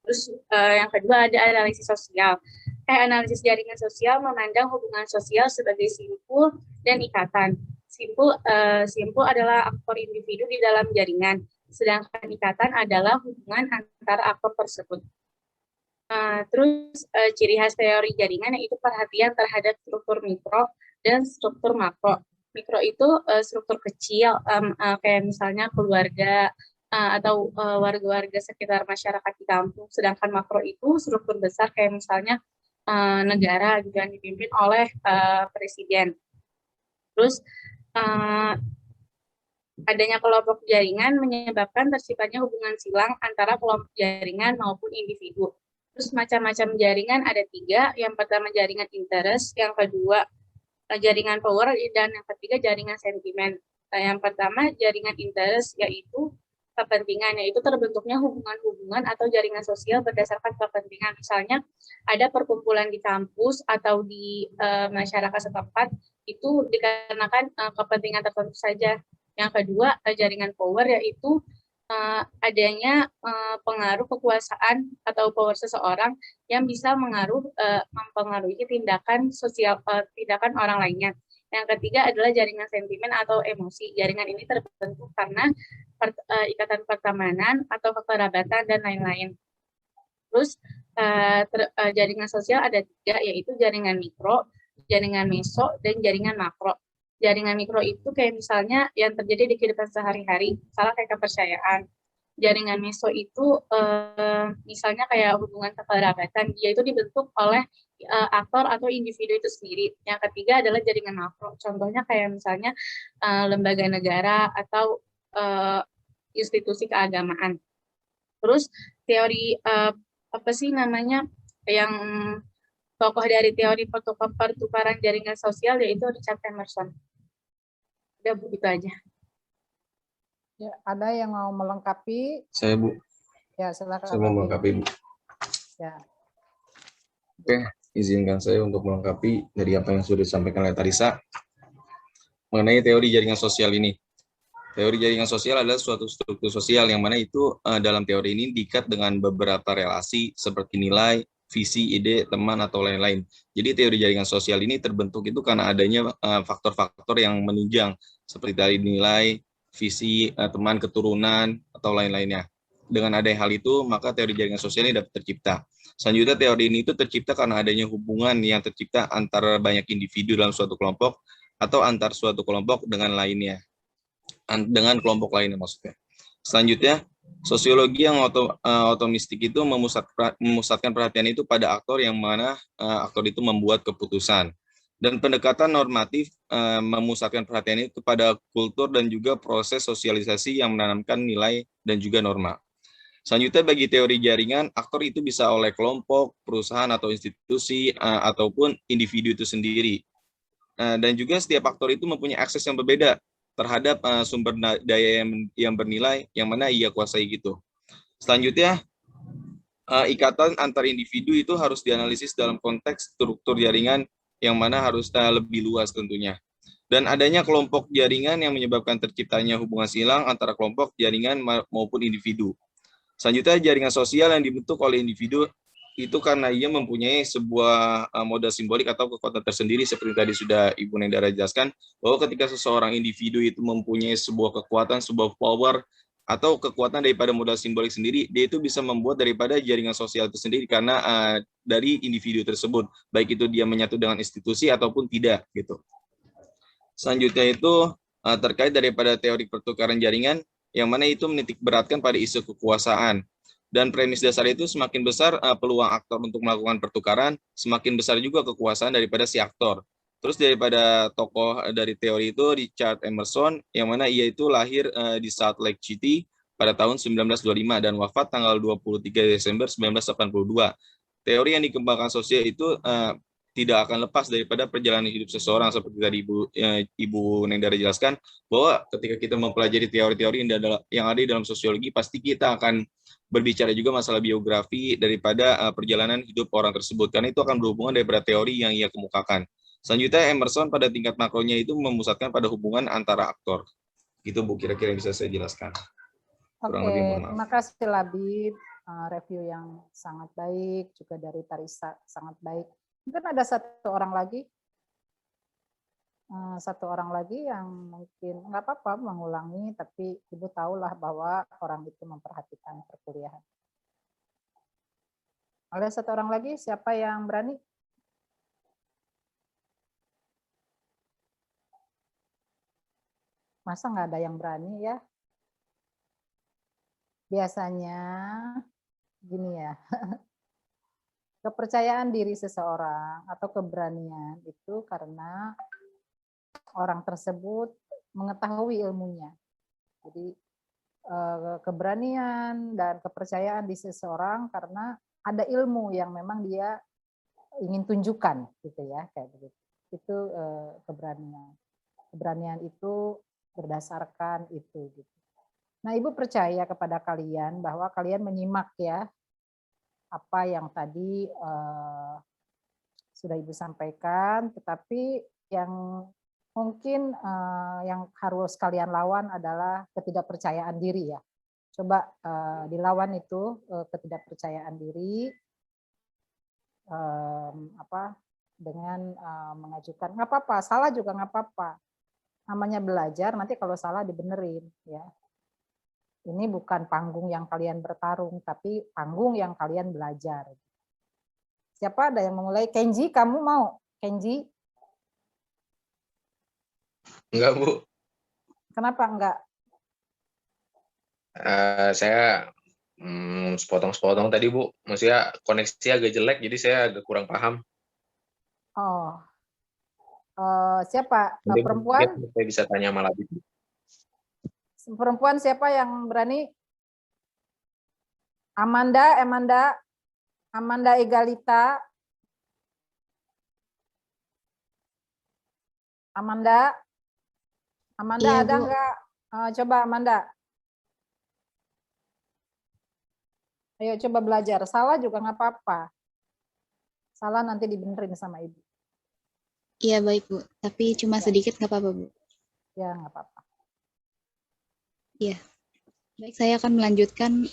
Terus yang kedua ada analisis sosial. Analisis jaringan sosial memandang hubungan sosial sebagai simpul dan ikatan. Simpul adalah aktor individu di dalam jaringan, sedangkan ikatan adalah hubungan antara aktor tersebut. Ciri khas teori jaringan yaitu perhatian terhadap struktur mikro dan struktur makro. Mikro itu struktur kecil, kayak misalnya keluarga atau warga-warga sekitar masyarakat di kampung, sedangkan makro itu struktur besar kayak misalnya negara yang dipimpin oleh presiden. Terus adanya kelompok jaringan menyebabkan terciptanya hubungan silang antara kelompok jaringan maupun individu. Terus macam-macam jaringan ada 3. Yang pertama jaringan interest, yang kedua jaringan power, dan yang ketiga jaringan sentimen. Yang pertama jaringan interest yaitu kepentingan, yaitu terbentuknya hubungan-hubungan atau jaringan sosial berdasarkan kepentingan. Misalnya ada perkumpulan di kampus atau di masyarakat setempat, itu dikarenakan kepentingan tertentu saja. Yang kedua jaringan power, yaitu adanya pengaruh kekuasaan atau power seseorang yang bisa mempengaruhi tindakan sosial, tindakan orang lainnya. Yang ketiga adalah jaringan sentimen atau emosi. Jaringan ini terbentuk karena ikatan pertemanan atau kekerabatan dan lain-lain. Terus jaringan sosial ada 3, yaitu jaringan mikro, jaringan meso, dan jaringan makro. Jaringan mikro itu kayak misalnya yang terjadi di kehidupan sehari-hari, misalnya kayak kepercayaan. Jaringan meso itu misalnya kayak hubungan kekerabatan, dia itu dibentuk oleh aktor atau individu itu sendiri. Yang ketiga adalah jaringan makro, contohnya kayak misalnya lembaga negara atau institusi keagamaan. Terus teori yang tokoh dari teori pertukaran jaringan sosial yaitu Richard Emerson. Udah Bu, itu aja. Ya, ada yang mau melengkapi? Saya Bu. Ya, silakan. Saya mau melengkapi Bu. Ya. Oke, izinkan saya untuk melengkapi dari apa yang sudah disampaikan oleh Tarisa mengenai teori jaringan sosial ini. Teori jaringan sosial adalah suatu struktur sosial yang mana itu dalam teori ini diikat dengan beberapa relasi seperti nilai, visi, ide, teman, atau lain-lain. Jadi teori jaringan sosial ini terbentuk itu karena adanya faktor-faktor yang menunjang, seperti tadi nilai, visi, teman, keturunan, atau lain-lainnya. Dengan adanya hal itu, maka teori jaringan sosial ini dapat tercipta. Selanjutnya, teori ini itu tercipta karena adanya hubungan yang tercipta antara banyak individu dalam suatu kelompok, atau antar suatu kelompok dengan lainnya. Dengan kelompok lainnya maksudnya. Selanjutnya, sosiologi yang otomistik itu memusatkan perhatian itu pada aktor yang mana aktor itu membuat keputusan. Dan pendekatan normatif memusatkan perhatian itu kepada kultur dan juga proses sosialisasi yang menanamkan nilai dan juga norma. Selanjutnya, bagi teori jaringan, aktor itu bisa oleh kelompok, perusahaan atau institusi, ataupun individu itu sendiri. Dan juga setiap aktor itu mempunyai akses yang berbeda terhadap sumber daya yang bernilai yang mana ia kuasai gitu. Selanjutnya, ikatan antar individu itu harus dianalisis dalam konteks struktur jaringan yang mana harus lebih luas tentunya. Dan adanya kelompok jaringan yang menyebabkan terciptanya hubungan silang antara kelompok jaringan maupun individu. Selanjutnya, jaringan sosial yang dibentuk oleh individu itu karena ia mempunyai sebuah modal simbolik atau kekuatan tersendiri, seperti tadi sudah Ibu Nendara jelaskan, bahwa ketika seseorang individu itu mempunyai sebuah kekuatan, sebuah power, atau kekuatan daripada modal simbolik sendiri, dia itu bisa membuat daripada jaringan sosial itu sendiri karena dari individu tersebut, baik itu dia menyatu dengan institusi ataupun tidak gitu. Selanjutnya itu terkait daripada teori pertukaran jaringan, yang mana itu menitik beratkan pada isu kekuasaan. Dan premis dasar itu semakin besar peluang aktor untuk melakukan pertukaran, semakin besar juga kekuasaan daripada si aktor. Terus daripada tokoh dari teori itu Richard Emerson, yang mana ia itu lahir di Salt Lake City pada tahun 1925 dan wafat tanggal 23 Desember 1982. Teori yang dikembangkan sosial itu tidak akan lepas daripada perjalanan hidup seseorang, seperti tadi Ibu Nendara jelaskan, bahwa ketika kita mempelajari teori-teori yang ada di dalam sosiologi, pasti kita akan berbicara juga masalah biografi daripada perjalanan hidup orang tersebut, karena itu akan berhubungan daripada teori yang ia kemukakan. Selanjutnya, Emerson pada tingkat makronya itu memusatkan pada hubungan antara aktor. Itu Bu, kira-kira yang bisa saya jelaskan. Oke, terima kasih Labib. Review yang sangat baik, juga dari Tarisa sangat baik. Mungkin ada satu orang lagi yang mungkin nggak apa-apa mengulangi, tapi Ibu tahulah bahwa orang itu memperhatikan perkuliahan. Ada satu orang lagi, siapa yang berani? Masa nggak ada yang berani ya? Biasanya gini ya. Kepercayaan diri seseorang atau keberanian itu karena orang tersebut mengetahui ilmunya. Jadi keberanian dan kepercayaan di seseorang karena ada ilmu yang memang dia ingin tunjukkan, gitu ya, kayak begitu. Itu keberanian. Keberanian itu berdasarkan itu. Gitu. Nah, Ibu percaya kepada kalian bahwa kalian menyimak ya apa yang tadi sudah Ibu sampaikan, tetapi yang mungkin yang harus kalian lawan adalah ketidakpercayaan diri ya. Coba dilawan itu ketidakpercayaan diri dengan mengajukan, nggak apa-apa, salah juga nggak apa-apa. Namanya belajar, nanti kalau salah dibenerin ya. Ini bukan panggung yang kalian bertarung, tapi panggung yang kalian belajar. Siapa ada yang memulai? Kenji, kamu mau? Kenji? Enggak, Bu. Kenapa enggak? Saya sepotong-sepotong tadi, Bu. Maksudnya koneksi agak jelek, jadi saya agak kurang paham. Oh. Siapa? Perempuan? Saya bisa tanya malah gitu. Perempuan siapa yang berani? Amanda Egalita. Amanda iya, ada enggak? Coba Amanda. Ayo coba belajar. Salah juga nggak apa-apa. Salah nanti dibenerin sama Ibu. Iya baik Bu, tapi cuma sedikit nggak apa-apa Bu? Ya nggak apa-apa. Iya, baik saya akan melanjutkan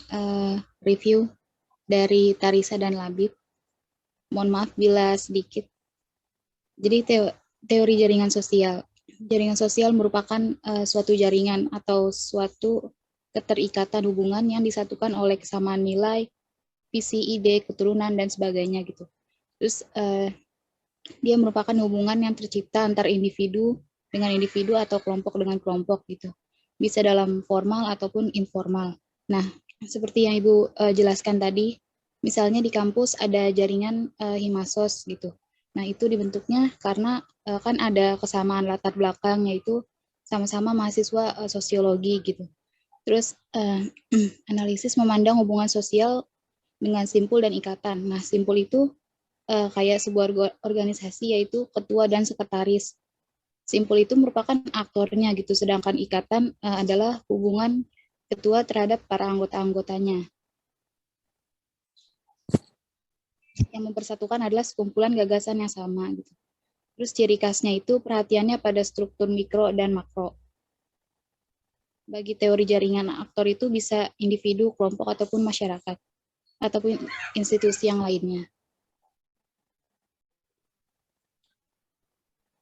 review dari Tarisa dan Labib. Mohon maaf bila sedikit. Jadi teori jaringan sosial. Jaringan sosial merupakan suatu jaringan atau suatu keterikatan hubungan yang disatukan oleh kesamaan nilai, visi, ide, keturunan, dan sebagainya gitu. Terus dia merupakan hubungan yang tercipta antar individu dengan individu atau kelompok dengan kelompok gitu. Bisa dalam formal ataupun informal. Nah, seperti yang Ibu jelaskan tadi, misalnya di kampus ada jaringan Himasos gitu. Nah, itu dibentuknya karena kan ada kesamaan latar belakang, yaitu sama-sama mahasiswa sosiologi gitu. Terus analisis memandang hubungan sosial dengan simpul dan ikatan. Nah, simpul itu kayak sebuah organisasi, yaitu ketua dan sekretaris. Simpul itu merupakan aktornya gitu, sedangkan ikatan adalah hubungan ketua terhadap para anggota-anggotanya. Yang mempersatukan adalah sekumpulan gagasan yang sama gitu. Terus ciri khasnya itu perhatiannya pada struktur mikro dan makro. Bagi teori jaringan aktor itu bisa individu, kelompok, ataupun masyarakat, ataupun institusi yang lainnya.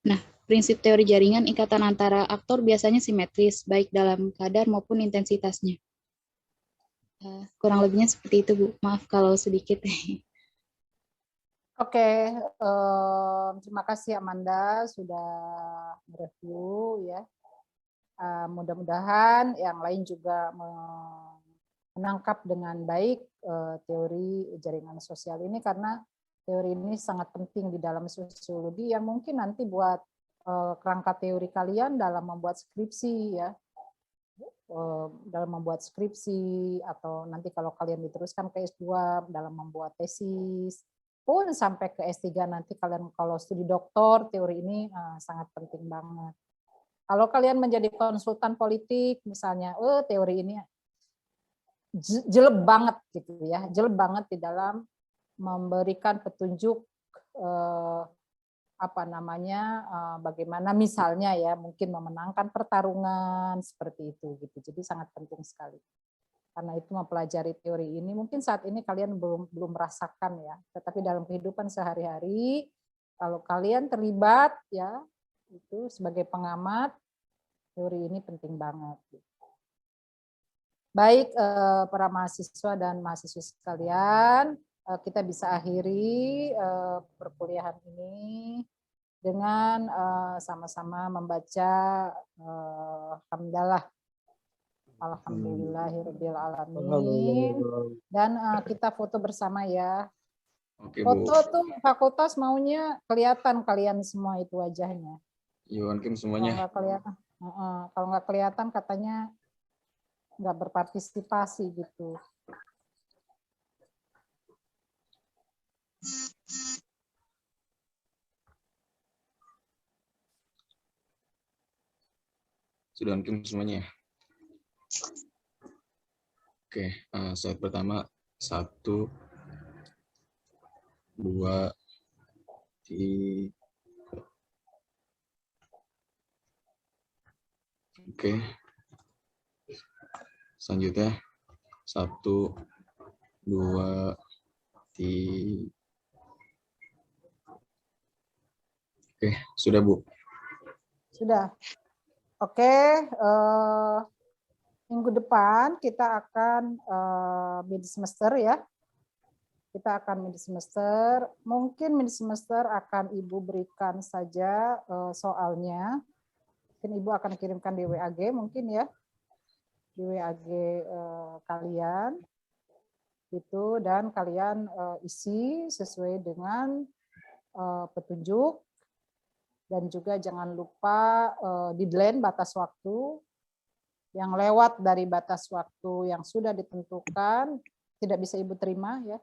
Nah, prinsip teori jaringan ikatan antara aktor biasanya simetris, baik dalam kadar maupun intensitasnya. Kurang lebihnya seperti itu, Bu. Maaf kalau sedikit. Oke, terima kasih Amanda sudah mereview ya. Mudah-mudahan yang lain juga menangkap dengan baik teori jaringan sosial ini, karena teori ini sangat penting di dalam sosiologi yang mungkin nanti buat kerangka teori kalian dalam membuat skripsi ya. Dalam membuat skripsi, atau nanti kalau kalian diteruskan ke S2 dalam membuat tesis, pun sampai ke S3 nanti kalian kalau studi doktor, teori ini sangat penting banget. Kalau kalian menjadi konsultan politik misalnya, teori ini jelek banget gitu ya, jelek banget di dalam memberikan petunjuk bagaimana misalnya ya mungkin memenangkan pertarungan seperti itu gitu. Jadi sangat penting sekali. Karena itu mempelajari teori ini mungkin saat ini kalian belum merasakan ya, tetapi dalam kehidupan sehari-hari kalau kalian terlibat ya itu sebagai pengamat, teori ini penting banget. Baik para mahasiswa dan mahasiswi sekalian, kita bisa akhiri perkuliahan ini dengan sama-sama membaca hamdalah. Alhamdulillahirabbil alamin. Dan kita foto bersama ya. Oke, foto Bu. tuh fakultas maunya kelihatan kalian semua itu wajahnya. Iwan Kim semuanya. Kalau nggak kelihatan, kalau nggak kelihatan katanya nggak berpartisipasi gitu. Sudah Iwan Kim semuanya. Oke, slide pertama 1, 2, 3. Oke. Selanjutnya 1, 2, 3. Oke, sudah Bu. Sudah. Oke, minggu depan kita akan mid semester ya. Kita akan mid semester. Mungkin mid semester akan Ibu berikan saja soalnya. Mungkin Ibu akan kirimkan di WAG mungkin ya. Di WAG kalian. Itu dan kalian isi sesuai dengan petunjuk. Dan juga jangan lupa deadline batas waktu yang lewat dari batas waktu yang sudah ditentukan tidak bisa Ibu terima ya.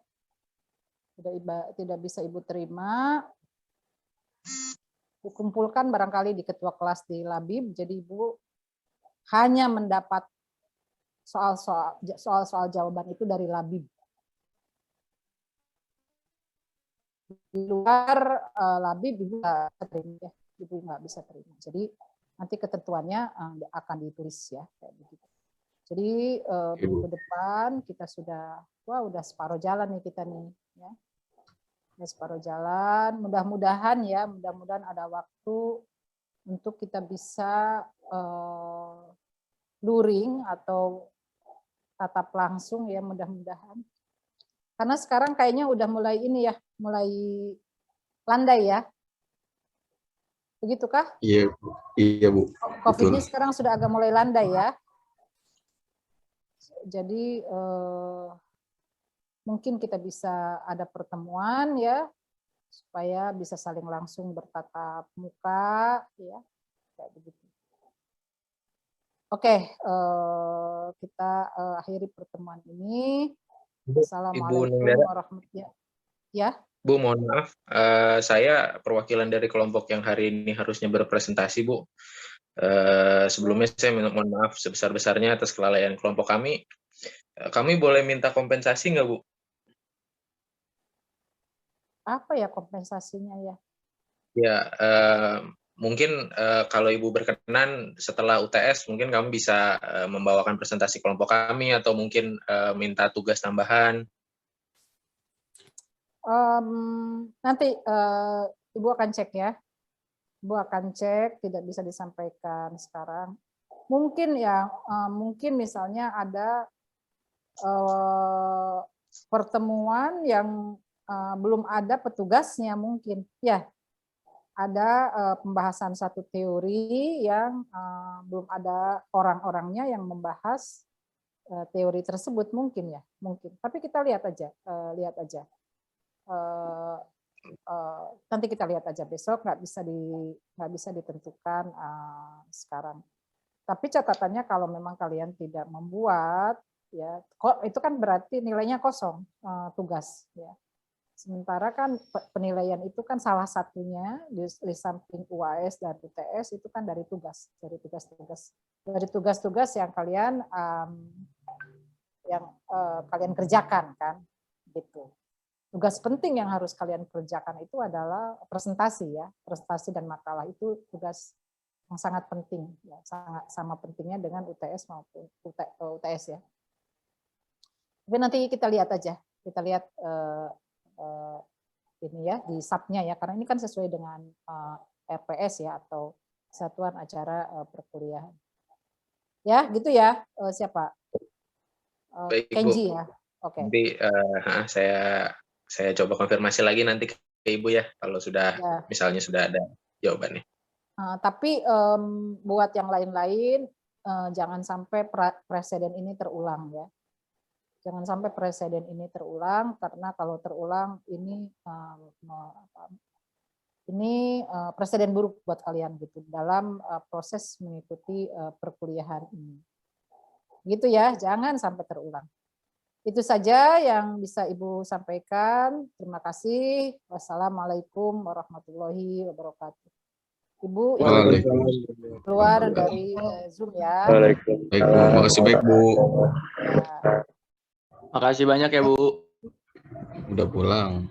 Tidak bisa Ibu terima. Dikumpulkan barangkali di ketua kelas di Labib, jadi Ibu hanya mendapat soal-soal jawaban itu dari Labib. Di luar Labib Ibu nggak terima ya. Ibu nggak bisa terima. Jadi nanti ketentuannya akan ditulis ya kayak begitu. Jadi minggu depan kita sudah separuh jalan nih kita nih ya. separuh jalan. Mudah-mudahan ya, mudah-mudahan ada waktu untuk kita bisa luring atau tatap langsung ya, mudah-mudahan. Karena sekarang kayaknya udah mulai ini ya, mulai landai ya. Begitukah? Iya, iya Bu. COVID-nya sekarang sudah agak mulai landai ya. Jadi mungkin kita bisa ada pertemuan ya, supaya bisa saling langsung bertatap muka ya, kayak begitu. Oke, kita akhiri pertemuan ini. Assalamualaikum warahmatullahi wabarakatuh. Ya. Bu, mohon maaf, saya perwakilan dari kelompok yang hari ini harusnya berpresentasi, Bu. Sebelumnya saya mohon maaf sebesar-besarnya atas kelalaian kelompok kami. Kami boleh minta kompensasi nggak, Bu? Apa ya kompensasinya ya? Ya, mungkin kalau Ibu berkenan setelah UTS mungkin kami bisa membawakan presentasi kelompok kami atau mungkin minta tugas tambahan. Nanti Ibu akan cek ya. Ibu akan cek, tidak bisa disampaikan sekarang. Mungkin ya, mungkin misalnya ada pertemuan yang belum ada petugasnya mungkin. Ya, ada pembahasan satu teori yang belum ada orang-orangnya yang membahas teori tersebut mungkin ya, mungkin. Tapi kita lihat aja, nanti kita lihat aja besok, nggak bisa ditentukan sekarang. Tapi catatannya kalau memang kalian tidak membuat ya, kok itu kan berarti nilainya kosong tugas ya. Sementara kan penilaian itu kan salah satunya di samping UAS dan UTS itu kan dari tugas-tugas yang kalian kerjakan kan gitu. Tugas penting yang harus kalian kerjakan itu adalah presentasi ya, presentasi dan makalah itu tugas yang sangat penting ya, sangat sama pentingnya dengan UTS maupun UTS ya. Tapi nanti kita lihat aja, kita lihat ini ya di SAP-nya ya, karena ini kan sesuai dengan RPS ya atau Satuan Acara Perkuliahan. Ya, gitu ya. Siapa? Baik, Kenji Bu. ya. Oke. Nanti saya coba konfirmasi lagi nanti ke Ibu ya kalau sudah ya, misalnya sudah ada jawabannya. Tapi buat yang lain-lain jangan sampai presiden ini terulang ya. Jangan sampai presiden ini terulang, karena kalau terulang ini presiden buruk buat kalian gitu dalam proses mengikuti perkuliahan ini. Gitu ya, jangan sampai terulang. Itu saja yang bisa Ibu sampaikan. Terima kasih. Wassalamualaikum warahmatullahi wabarakatuh. Ibu keluar dari Zoom ya. Baik Bu, makasih baik Bu. Makasih banyak ya Bu. Udah pulang.